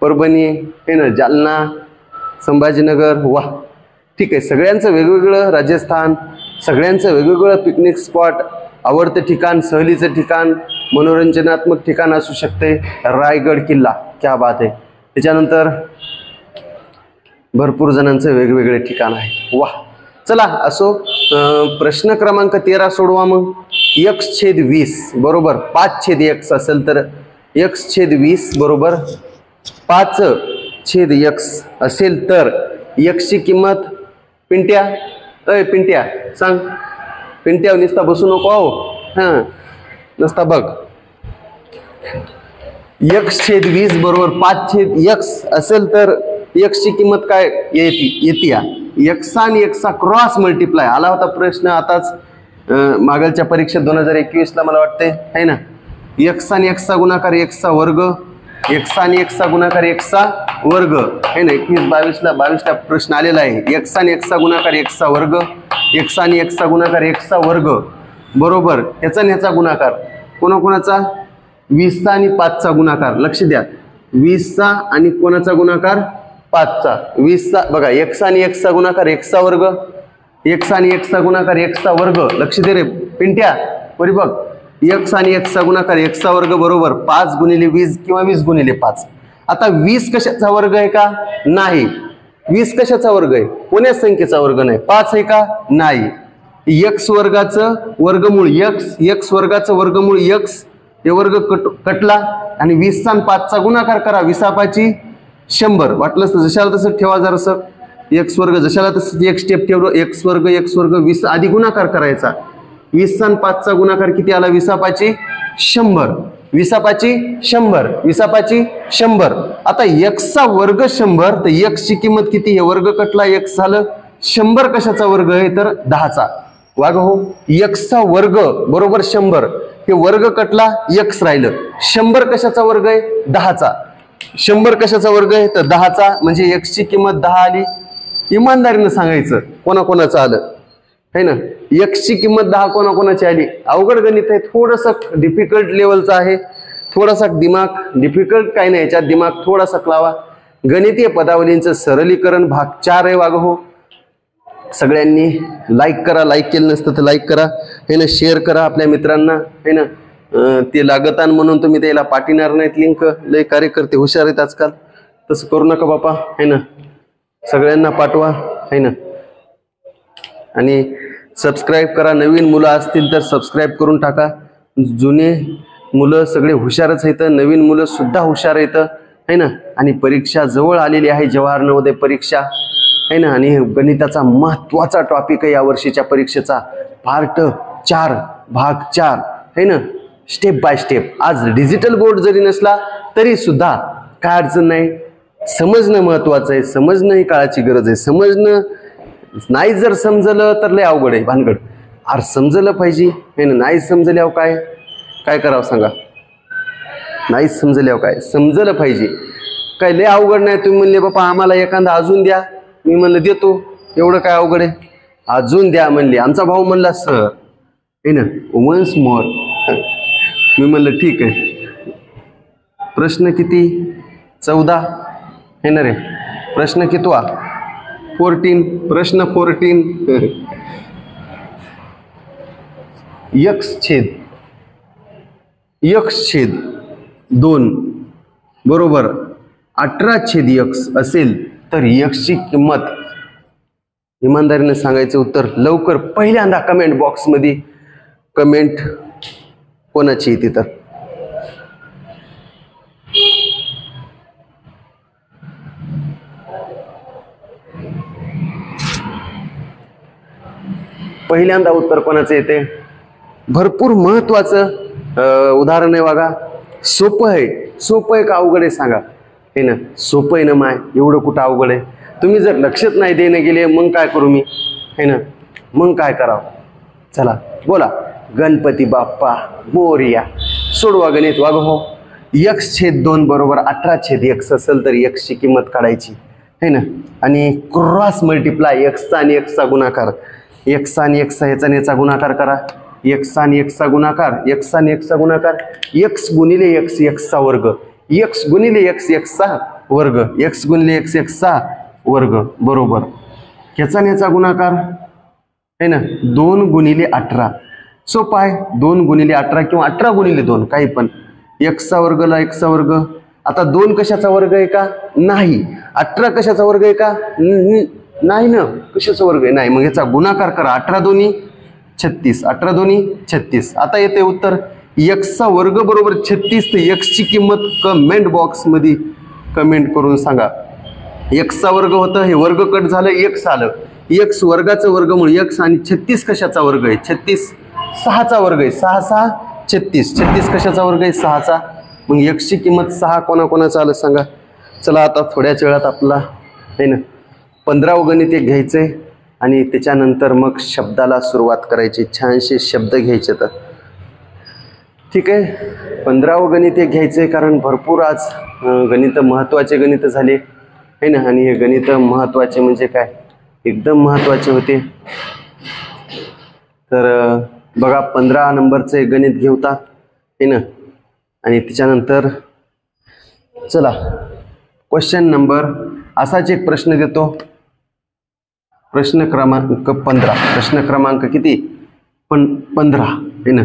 परभणी है ना, जालना, संभाजीनगर. वा ठीक आहे, सगळ्यांचं वेगवेगळं, राजस्थान, सगळ्यांचं वेगवेगळं पिकनिक स्पॉट, आवडतं ठिकाण, सहलीचं ठिकाण, मनोरंजनात्मक ठिकाण असू शकते. रायगड किल्ला, क्या बात आहे. त्याच्यानंतर भरपूर जणांचं वेगवेगळे ठिकाण आहे. वा चला असो. प्रश्न क्रमांक 13 सोडवा मग. x/20 बरोबर 5/x असेल तर x/20 बरोबर 5/x असेल तर x ची किंमत. पिंट्या, अय पिंट्या सांग. पिंट्या नुसता बसू नको हो, हां नुसता बघ. x/20 बरोबर 5/x असेल तर x ची किंमत काय येते. x आणि x क्रॉस मल्टिप्लाय आला होता प्रश्न आताच मागलच्या परीक्षेत 2021ला मला वाटते है ना. x आणि x गुणाकार x वर्ग, x आणि x गुणाकार x वर्ग है ना. 21-22ला प्रश्न आलेला आहे. x आणि x गुणाकार x वर्ग, x आणि x गुणाकार x वर्ग बरोबर ह्याचा आणि ह्याचा गुणाकार, कोणाकोणाचा 20 आणि 5चा गुणाकार. लक्ष द्या, 20चा आणि कोणाचा गुणाकार 5चा. 20चा बघा, x आणि x गुणाकार x वर्ग, x आणि x गुणाकार x वर्ग. लक्ष दे रे पिंट्या, बरी बघ. x आणि x गुणाकार x वर्ग बरोबर 5 गुणिले 20 किंवा 20 गुणिले 5. आता 20 कशाचा वर्ग आहे का? नाही. 20 कशाचा वर्ग आहे? कोण्याच संख्येचा वर्ग नाही. 5 आहे का? नाही. x वर्गाचं वर्गमूळ x वर्गाचं वर्गमूळ x हे वर्ग कटला आणि 20चा आणि 5चा गुणाकार करा. 20 100. वाटलंच तर जशाला तसं ठेवा जरासं. x वर्ग जशाला तसं एक स्टेप ठेवलं. x वर्ग 20 आधी गुणाकार करायचा. 20चा आणि 5चा गुणाकार किती आला? 20 100. 20 100. आता x चा वर्ग 100 तर x ची किंमत किती? हे वर्ग कटला x झालं. 100 कशाचा वर्ग आहे? तर 10चा. वाग हो, x चा वर्ग बरोबर 100. हे वर्ग कटला x राहिलं. 100 कशाचा वर्ग आहे? 10चा. 100 कशाचा वर्ग आहे? तर 10चा. म्हणजे x ची किंमत 10 आली. इमानदारीनं सांगायचं कोणाकोणाचं आलं है ना. x ची किंमत 10 कोणाकोणाची आली. अवघड गणित आहे, थोडंसं डिफिकल्ट लेवलचं आहे. थोडासा दिमाग डिफिकल्ट काही नाही, याच्यात दिमाग थोडासा लावा. गणितीय पदावलींचं सरलीकरण भाग 4 आहे. वाग हो, सगळ्यांनी लाईक करा. लाईक केलं नसतं तर लाईक करा है ना. शेअर करा आपल्या मित्रांना है ना. ते लागतान म्हणून तुम्ही त्याला पाठवणार नाहीत लिंक. लय कार्यकर्ते हुशार आहेत आजकाल, तसं करू नका बापा है ना. सगळ्यांना पाठवा है ना. आणि सबस्क्राईब करा. नवीन मुलं असतील तर सबस्क्राईब करून टाका. जुने मुलं सगळे हुशारच आहेत, नवीन मुलं सुद्धा हुशार आहेत है ना. आणि परीक्षा जवळ आलेली आहे, जवाहर नवोदय परीक्षा है ना. आणि गणिताचा महत्त्वाचा टॉपिक आहे या वर्षीच्या परीक्षेचा. पार्ट 4 भाग 4 है ना. Step by step. आज डिजिटल बोर्ड जरी नसला तरी सुद्धा काय अडचण नाही. समजणं महत्त्वाचं आहे. समजणं ही काळाची गरज आहे. समजणं नाही जर समजलं तर लय अवघड आहे भानगड. अरे समजलं पाहिजे है ना. नाही समजल्यावर काय करावं सांगा. नाही समजल्यावर काय, समजलं पाहिजे. काय लय अवघड नाही. तुम्ही म्हणले बापा आम्हाला एखादा अजून द्या, मी म्हणलं देतो. एवढं काय अवघड आहे? अजून द्या म्हणले. आमचा भाऊ म्हणला सर है ना वन्स मोर. मी म्हणलं ठीक आहे. प्रश्न किती? 14 है ना रे. प्रश्न कितवा? 14. प्रश्न 14. x/2 बरोबर 18/x असेल तर x ची किंमत, इमानदारीने सांगायचं उत्तर लवकर पहिल्यांदा कमेंट बॉक्स मध्ये कमेंट कोणाची येते तर पहिल्यांदा उत्तर कोणाचं येते? भरपूर महत्वाचं उदाहरण आहे बघा. सोपं आहे का अवघड आहे सांगा? हे ना, सोपं आहे ना माय, एवढं कुठं अवघड आहे? तुम्ही जर लक्षात नाही देणे गेले मग काय करू मी? है ना, मग काय करावं? चला बोला, गणपती बाप्पा मोरया. सोडवा गणित वाग हो. x/2 बरोबर 18/x असेल तर x ची किंमत काढायची है ना, आणि क्रॉस मल्टिप्लाय x आणि x चा गुणाकार, x आणि x ह्याचा याचा गुणाकार करा. x आणि x चा गुणाकार, x आणि x चा गुणाकार, x गुणिले x x चा वर्ग, x गुणिले x x चा वर्ग, x गुणिले x x चा वर्ग बरोबर ह्याचा याचा गुणाकार है ना, 2 गुणिले 18. सोपं आहे, 2 गुणिले 18 किंवा 18 गुणिले 2 काही पण. x चा वर्गला x चा वर्ग. आता 2 कशाचा वर्ग आहे का? नाही. 18 कशाचा वर्ग आहे का? नाही ना, कशाचा वर्ग आहे? नाही. मग याचा गुणाकार करा. 18 दोन्ही 36, 18 दोन्ही 36. आता येते उत्तर x चा वर्ग बरोबर 36. तर x ची किंमत कमेंट बॉक्स मध्ये कमेंट करून सांगा. x चा वर्ग होतं, हे वर्ग कट झालं, x आलं. x वर्गाचं वर्गमूळ x आणि 36 कशाचा वर्ग आहे? 36 6 चा वर्ग आहे. 6 6 36. 36 कशाचा वर्ग आहे? 6 चा. मग x ची किंमत 6 कोणाकोणाचं आलं सांगा? चला आता थोड्याच वेळात आपला आहे ना 15वं गणित एक घ्यायचंय आणि त्याच्यानंतर मग शब्दाला सुरुवात करायची. छानसे शब्द घ्यायचे तर ठीक आहे. 15वं गणित एक घ्यायचंय कारण भरपूर आज गणित महत्त्वाचे गणित झाले है ना, आणि हे गणित महत्त्वाचे म्हणजे काय, एकदम महत्त्वाचे होते. तर बघा 15 नंबरचं एक गणित घेऊता है ना, आणि त्याच्यानंतर चला क्वेश्चन नंबर असाच एक प्रश्न देतो. प्रश्न क्रमांक 15. प्रश्न क्रमांक किती? 15 है ना,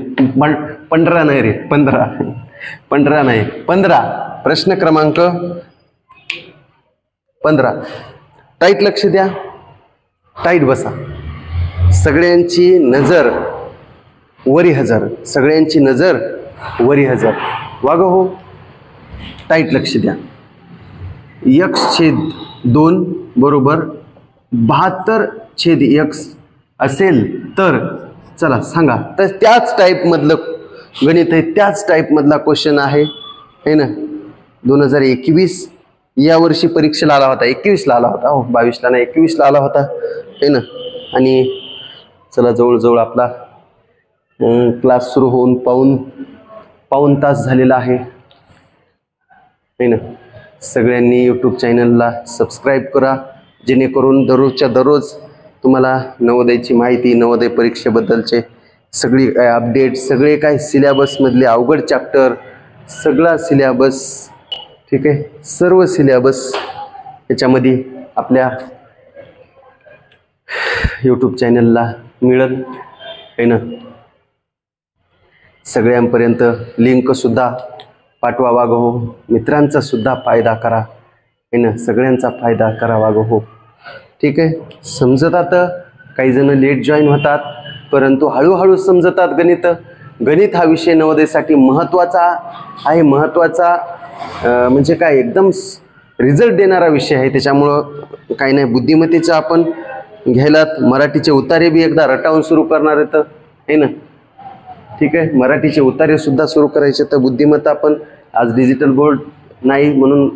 15 नाही रे, 15 नाही, 15. प्रश्न क्रमांक 15. टाईट लक्ष द्या, टाईट बसा. सगळ्यांची नजर वरी हजर, सगळ्यांची नजर वरी हजर. वाग हो, टाईट लक्ष द्या. x/2 बरोबर 72/x असेल तर चला सांगा. तर त्याच टाईप मधलं गणित आहे, त्याच टाईप मधला क्वेश्चन आहे है ना. 2021 या वर्षी परीक्षेला आला होता, 21ला आला होता, हो 22ला नाही 21ला आला होता है ना. आणि चला जवळजवळ आपला क्लास सुरू होऊन पाऊण तास झालेला आहे है ना. सगळ्यांनी यूट्यूब चॅनलला सबस्क्राईब करा जेणेकरून दररोजच्या दररोज तुम्हाला नवोदयची माहिती, नवोदय परीक्षेबद्दलचे सगळी काय अपडेट, सगळे काय सिलेबसमधले अवघड चॅप्टर, सगळा सिलेबस ठीक आहे, सर्व सिलेबस याच्यामध्ये आपल्या यूट्यूब चॅनलला मिळेल है ना. सगळ्यांपर्यंत लिंकसुद्धा पाठवा वाग हो. मित्रांचा सुद्धा फायदा करा है ना, सगळ्यांचा फायदा करा वाग हो. ठीक आहे. समजतात, काही जण लेट जॉईन होतात परंतु हळूहळू समजतात गणित. गणित हा विषय नवोदयसाठी महत्त्वाचा आहे, महत्त्वाचा म्हणजे काय एकदम रिझल्ट देणारा विषय आहे. त्याच्यामुळं काही नाही, बुद्धिमत्तेचं आपण घ्यायलात. मराठीचे उतारे बी एकदा रटावून सुरू करणार आहेत है ना. ठीक आहे, मराठीचे उतारे सुद्धा सुरू करायचे. तर बुद्धिमत्ता आपण आज डिजिटल बोर्ड नाही म्हणून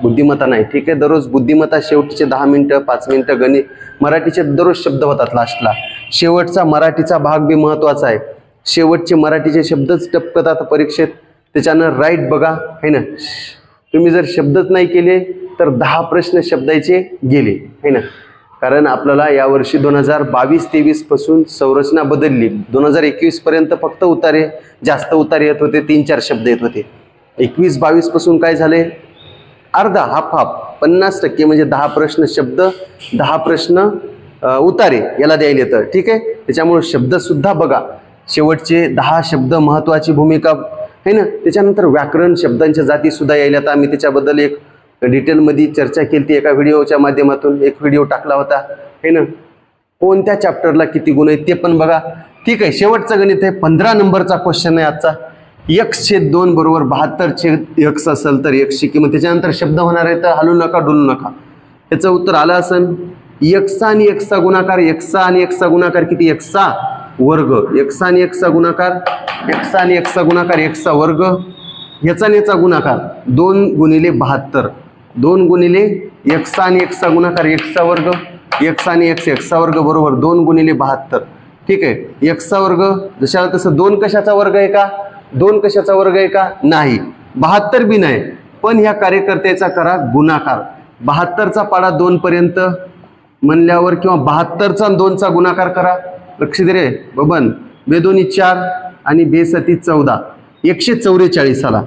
बुद्धिमत्ता नाही. ठीक आहे, दररोज बुद्धिमत्ता शेवटचे 10 मिनिटं 5 मिनिटं गणित मराठीचे दररोज शब्द होतात लास्टला. शेवटचा मराठीचा भाग बी महत्त्वाचा आहे. शेवटचे मराठीचे शब्दच टपकतात परीक्षेत, त्याच्यानं राईट बघा है ना. तुम्ही जर शब्दच नाही केले तर 10 प्रश्न शब्दाचे गेले है ना. कारण आपल्याला यावर्षी 2022-23 पासून संरचना बदलली. 2021 पर्यंत फक्त उतारे, जास्त उतारे येत होते, 3-4 शब्द येत होते. 21-22 पासून काय झाले, अर्धा हाफ 50% म्हणजे 10 प्रश्न शब्द 10 प्रश्न उतारे याला द्यायला येतं. ठीक आहे, त्याच्यामुळे शब्द सुद्धा बघा, शेवटचे 10 शब्द महत्त्वाची भूमिका है ना. त्याच्यानंतर व्याकरण, शब्दांच्या जाती सुद्धा यायला, तर आम्ही त्याच्याबद्दल एक डिटेलमध्ये चर्चा केली ती एका व्हिडिओच्या माध्यमातून, एक व्हिडिओ टाकला होता है ना. कोणत्या चॅप्टरला किती गुण आहेत ते पण बघा. ठीक आहे, शेवटचं गणित आहे, 15 नंबरचा क्वेश्चन आहे आजचा. x/2 बरोबर 72/x असेल तर x ची किंमत, त्याच्यानंतर शब्द होणार आहे तर हलू नका डुलू नका. याचं उत्तर आलं असेल x आणि x चा गुणाकार, x आणि x चा गुणाकार किती, x चा वर्ग, x आणि x चा गुणाकार, x आणि x चा गुणाकार x चा वर्ग, याचा आणि याचा गुणाकार 2 गुणिले 72, 2 गुणिले x आणि x चा गुणाकार x चा वर्ग, x आणि x चा वर्ग बरोबर 2 गुणिले 72. ठीक आहे, x चा वर्ग जशाला तसं 2 कशाचा वर्ग आहे का, 2 कशाचा वर्ग आहे का, नाही, 72 बी नाही, पण ह्या कार्यकर्त्याचा करा गुणाकार. 72चा पाडा 2 पर्यंत म्हणल्यावर किंवा 72चा 2चा गुणाकार करा. लक्ष दे रे बबन, 2 दोन्ही 4 आणि 2 सती 14, 144 आला.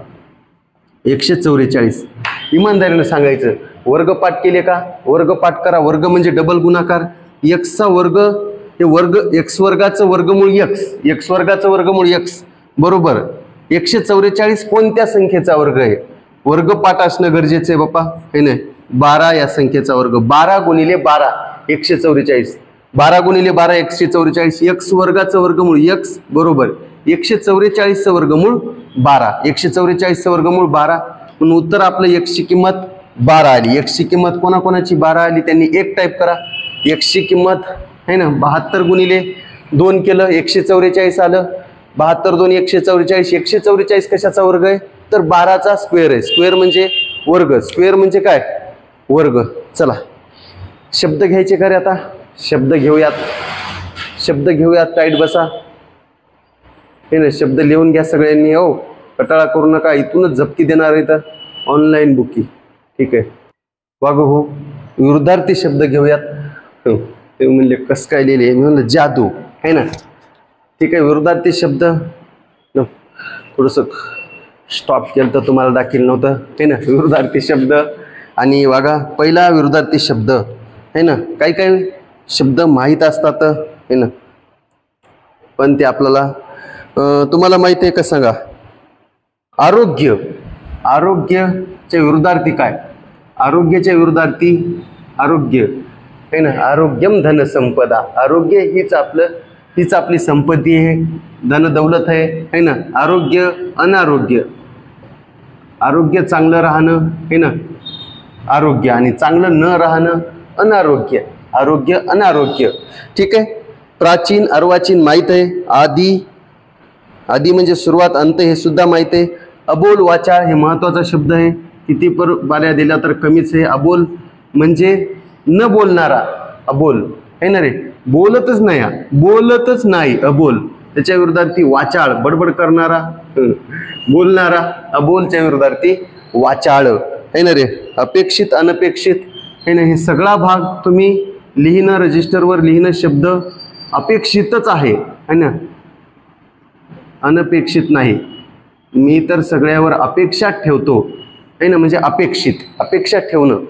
144 इमानदारीने सांगायचं. वर्गपाठ केले का, वर्गपाठ करा. वर्ग म्हणजे डबल गुणाकार. x चा वर्ग हे वर्ग, x वर्गाचं वर्गमूळ x वर्गाचं वर्गमूळ x बरोबर 144 कोणत्या संख्येचा वर्ग आहे. वर्गपाठ असणं गरजेचं आहे बाप्पा, हे नाही. 12 या संख्येचा वर्ग, 12 गुणिले 12 144, 12 गुणिले 12 144, x वर्गाचं वर्गमूळ x बरोबर 144चं वर्गमूळ 12, 144चं वर्गमूळ 12. म्हणून उत्तर आपलं x ची किंमत 12 आली. x ची किंमत कोणाकोणाची 12 आली त्यांनी 1 टाईप करा. x ची किंमत है ना 72 गुणिले 2 केलं 144 आलं. 72 2 144, 144 कशाचा वर्ग आहे तर 12चा स्क्वेअर आहे. स्क्वेअर म्हणजे वर्ग, स्क्वेअर म्हणजे काय वर्ग. चला शब्द घ्यायचे खरे, आता शब्द घेऊयात, शब्द घेऊयात. टाईट बसा हे ना, शब्द लिहून घ्या सगळ्यांनी. हो कटाळा करू नका, इथूनच झपकी देणार आहे तर ऑनलाईन बुकी. ठीक आहे, वागो हो. विरुद्धार्थी शब्द घेऊयात. ते म्हणले कस काय लिहिले, मी म्हणलं जादू आहे ना. ठीक आहे, विरुद्धार्थी शब्द थोडंसं स्टॉप केलं तर तुम्हाला दाखील नव्हतं है ना. विरुद्धार्थी शब्द आणि वागा पहिला विरुद्धार्थी शब्द है ना. काही काही शब्द माहीत असतात है ना, पण ते आपल्याला तुम्हाला माहिती आहे का सांगा. आरोग्य, आरोग्याच्या विरुद्धार्थी काय, आरोग्याच्या विरुद्धार्थी आरोग्य है ना. आरोग्यम धन संपदा, आरोग्य हीच आपली संपत्ती आहे, धन दौलत आहे ना. आरोग्य अनारोग्य, आरोग्य चांगलं राहणं है ना आरोग्य, आणि चांगलं न राहणं अनारोग्य, आरोग्य अनारोग्य. ठीक आहे, प्राचीन अर्वाचीन माहीत आहे. आदी, आदी म्हणजे सुरुवात, अंत हे सुद्धा माहीत आहे. अबोल वाचाळ हे महत्त्वाचा शब्द आहे, किती पर बाऱ्या दिला तर कमीच आहे. अबोल म्हणजे न बोलणारा, अबोल है ना रे, बोलतच नाही, बोलतच नाही अबोल. त्याच्या विरुद्धार्थी वाचाळ, बडबड करणारा, बोलणारा. अबोलच्या विरुद्धार्थी वाचाळ है ना रे. अपेक्षित अनपेक्षित है ना, हे सगळा भाग तुम्ही लिहिणं, रजिस्टरवर लिहिणं. शब्द अपेक्षितच आहे ना, अनपेक्षित नाही. मी तर सगळ्यावर अपेक्षा ठेवतो है ना, म्हणजे अपेक्षित, अपेक्षा ठेवणं.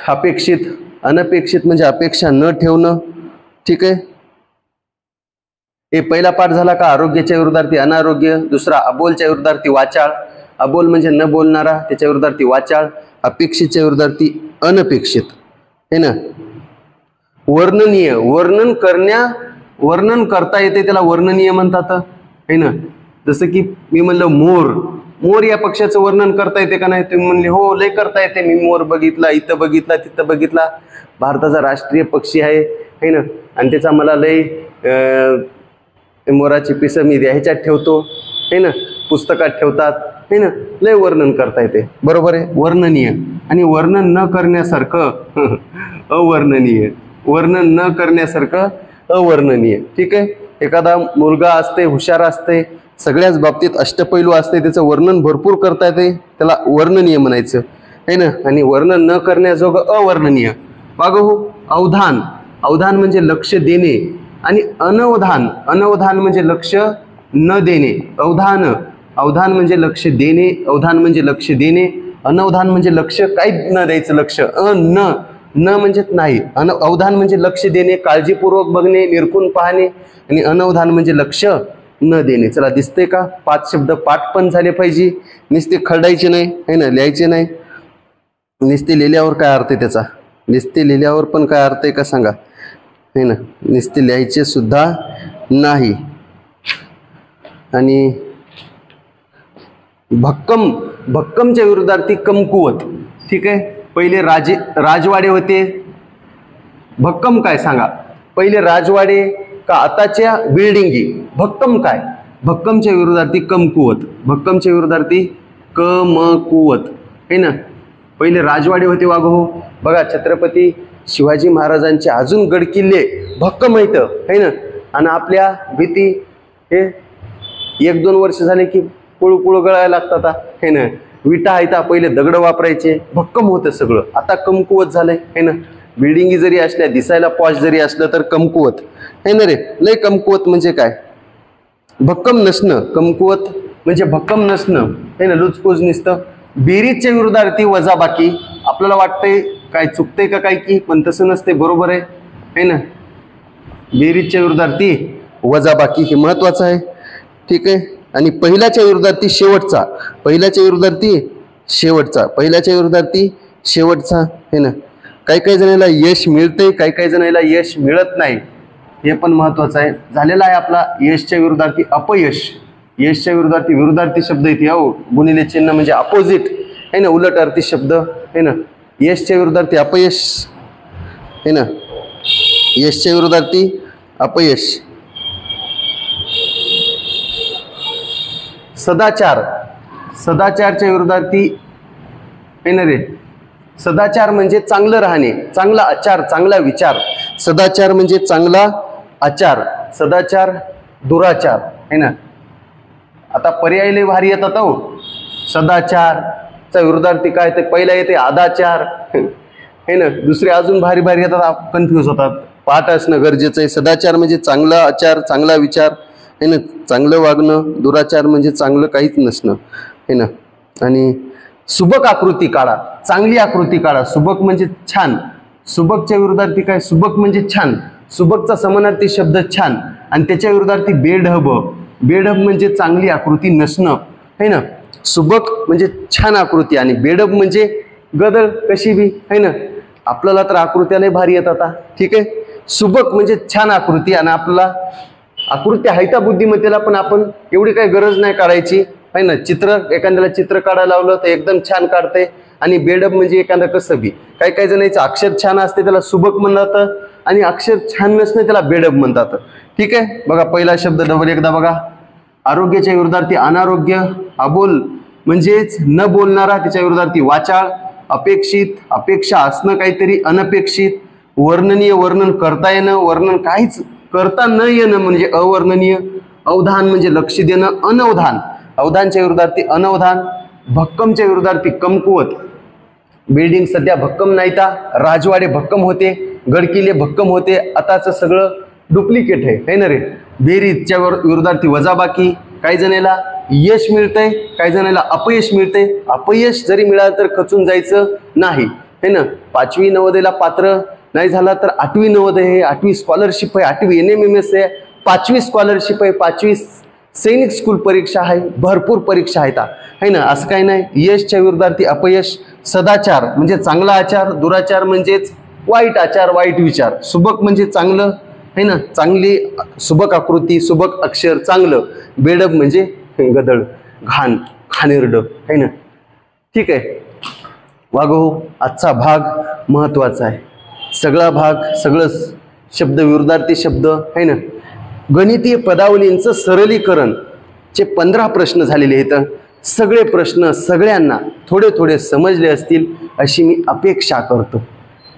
अपेक्षित अनपेक्षित म्हणजे अपेक्षा न ठेवणं. ठीक आहे, हे पहिला पाठ झाला का. आरोग्याच्या विरुद्धार्थी अनारोग्य. दुसरा अबोलच्या विरुद्धार्थी वाचाळ. अबोल म्हणजे न बोलणारा, त्याच्या विरुद्धार्थी वाचाळ. अपेक्षितच्या विरुद्धार्थी अनपेक्षित है ना. वर्णनीय, वर्णन करता येते त्याला वर्णनीय म्हणतात है ना. जसं की मी म्हणलं मोर, मोर या पक्षाचं वर्णन करता येते का नाही. तुम्ही म्हणले हो लय करता येते, मी मोर बघितला, इथं बघितला, तिथं बघितला. भारताचा राष्ट्रीय पक्षी आहे है ना, आणि त्याचा मला लय मोराची पिसं मी ह्याच्यात ठेवतो है ना, पुस्तकात ठेवतात है ना, लय वर्णन करता येते. बरोबर आहे, वर्णनीय. आणि वर्णन न करण्यासारखं अवर्णनीय, वर्णन न करण्यासारखं अवर्णनीय. ठीक आहे, एखादा मुलगा असते, हुशार असते, सगळ्याच बाबतीत अष्टपैलू असते, त्याचं वर्णन भरपूर करता येते, त्याला वर्णनीय म्हणायचं है ना. आणि वर्णन न करण्याजोगं अवर्णनीय. बघा हो, अवधान, अवधान म्हणजे लक्ष देणे. आणि अनवधान, अनवधान म्हणजे लक्ष न देणे. अवधान, अवधान म्हणजे लक्ष देणे, अवधान म्हणजे लक्ष देणे. अनवधान म्हणजे लक्ष काही न द्यायचं, लक्ष न म्हणजे नाही. अवधान म्हणजे लक्ष देणे, काळजीपूर्वक बघणे, निरखून पाहणे. आणि अनवधान म्हणजे लक्ष न देणे. चला दिसते का, 5 शब्द पाठ पण झाले पाहिजे, नुसते खरडायचे नाही है ना, लिहायचे नाही. नुसते लिहिल्यावर काय अर्थ आहे त्याचा, नुसते लिहिल्यावर पण काय अर्थ आहे का सांगा है ना, नुसते लिहायचे सुद्धा नाही. आणि भक्कम, भक्कमच्या विरुद्धार्थी कमकुवत. ठीक आहे, पहिले राजवाडे होते. भक्कम काय सांगा, पहिले राजवाडे का आताच्या बिल्डिंगी. भक्कम काय, भक्कमच्या विरुद्धार्थी कमकुवत, भक्कमच्या विरुद्धार्थी कमकुवत है ना. पहिले राजवाडे होते वागो. बघा छत्रपती शिवाजी महाराजांचे अजून गडकिल्ले भक्कम आहेत है ना. आणि आपल्या भीती हे 1-2 वर्ष झाले की पुळपुळ गळायला लागतात है ना. विटा आहेत, पहिले दगड वापरायचे, भक्कम होतं सगळं, आता कमकुवत झालंय है ना. बिल्डिंगी जरी असल्या, दिसायला पॉश जरी असलं तर कमकुवत है ना रे. लय कमकुवत म्हणजे काय, भक्कम नसणं. कमकुवत म्हणजे भक्कम नसणं है ना, लुचपूज नुसतं. बेरीजच्या विरुद्धार्थी वजाबाकी. आपल्याला वाटतंय काय चुकतंय का काय की, पण तसं नसते, बरोबर आहे है ना. बेरीजच्या विरुद्धार्थी वजाबाकी हे महत्वाचं आहे. ठीक आहे. आणि पहिल्याच्या विरुद्धार्थी शेवटचा, पहिल्याच्या विरुद्धार्थी शेवटचा, पहिल्याच्या विरुद्धार्थी शेवटचा है ना. काही काही जणांना यश मिळते, काही काही जणांना यश मिळत नाही, हे पण महत्वाचं आहे. झालेला आहे आपला यशच्या विरुद्धार्थी अपयश. यशच्या विरुद्धार्थी विरुद्धार्थी शब्द येते हो, गुणिले चिन्ह म्हणजे अपोजिट है ना, उलट अर्थी शब्द है ना. यशच्या विरुद्धार्थी अपयश है ना, यशच्या विरुद्धार्थी अपयश. सदाचार, सदाचारच्या विरुद्धार्थी है ना रे. सदाचार म्हणजे चांगलं राहणे, चांगला आचार, चांगला विचार. सदाचार म्हणजे चांगला आचार, सदाचार दुराचार है ना. आता पर्याय लय भारी येतात हो. सदाचारचा विरुद्धार्थी काय, ते पहिला येते आदाचार है ना, दुसरे अजून भारी भारी येतात, कन्फ्यूज होतात. पाठ असणं गरजेचं आहे. सदाचार म्हणजे चांगला आचार, चांगला विचार है ना, चांगलं वागणं. दुराचार म्हणजे चांगलं काहीच नसणं है ना. आणि सुबक आकृती काढा, चांगली आकृती काढा. सुबक म्हणजे छान, सुबकच्या विरुद्धार्थी काय, सुबक म्हणजे छान. सुबकचा समानार्थी शब्द छान, आणि त्याच्या विरुद्धार्थी बेढब. बेढब म्हणजे चांगली आकृती नसणं है ना. सुबक म्हणजे छान आकृती आणि बेढब म्हणजे गदळ कशी बी है ना. आपल्याला तर आकृत्याला भारी येतात आता. ठीक आहे. सुबक म्हणजे छान आकृती, आणि आपल्याला आकृती आहे त्या बुद्धिमत्तेला, पण आपण एवढी काही गरज नाही काढायची है ना. चित्र, एखाद्याला चित्र काढायला लावलं तर एकदम छान काढते. आणि बेडब म्हणजे एखादं कसं बी. काही काही जणांचं अक्षर छान असते त्याला सुबक म्हणतात, आणि अक्षर छान नसणे त्याला बेडब म्हणतात. ठीक आहे. बघा पहिला शब्द डबल एकदा बघा. आरोग्याच्या विरुद्धार्थी अनारोग्य. अबोल म्हणजेच न बोलणारा, त्याच्या विरुद्धार्थी वाचाळ. अपेक्षित, अपेक्षा असणं काहीतरी, अनपेक्षित. वर्णनीय, वर्णन करता येणं, वर्णन काहीच करता न येणं म्हणजे अवर्णनीय. अवधान म्हणजे लक्ष देणं, अनवधान. अवधानच्या विरुद्धार्थी अनवधान. भक्कमच्या विरुद्धार्थी कमकुवत. बिल्डिंग सध्या भक्कम नाहीता, राजवाडे भक्कम होते, गडकिल्ले भक्कम होते, आताचं सगळं डुप्लिकेट आहे ना रे. बेरीजच्या विरुद्धार्थी वजाबाकी. काही जणांना यश मिळतंय, काही जणांना अपयश मिळतंय. अपयश जरी मिळालं तर खचून जायचं नाही है ना. 5वी नवोदयला पात्र नाही झाला तर 8वी नवोदय आहे, 8वी स्कॉलरशिप आहे, 8वी NMMS आहे, 5वी स्कॉलरशिप आहे, 5वी सैनिक स्कूल परीक्षा आहे, भरपूर परीक्षा आहेत है ना. असं काही नाही. यशच्या विरुद्धार्थी अपयश. सदाचार म्हणजे चांगला आचार, दुराचार म्हणजेच वाईट आचार, वाईट विचार. सुबक म्हणजे चांगलं है ना, चांगली सुबक आकृती, सुबक अक्षर, चांगलं. बेडब म्हणजे गदळ, घाण, घाणेरडं है ना. ठीक आहे. वागो आजचा भाग महत्वाचा आहे. सगळा भाग, सगळं शब्द विरुद्धार्थी शब्द है ना. गणितीय पदावलींचं सरलीकरण चे 15 प्रश्न झालेले आहेत. सगळे प्रश्न सगळ्यांना थोडे थोडे समजले असतील अशी मी अपेक्षा करतो.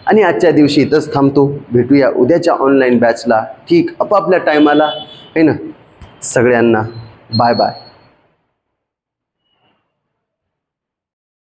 आणि आजच्या दिवशी इथंच थांबतो. भेटूया उद्याच्या ऑनलाईन बॅचला ठीक आपापल्या टायमाला है ना. सगळ्यांना बाय बाय.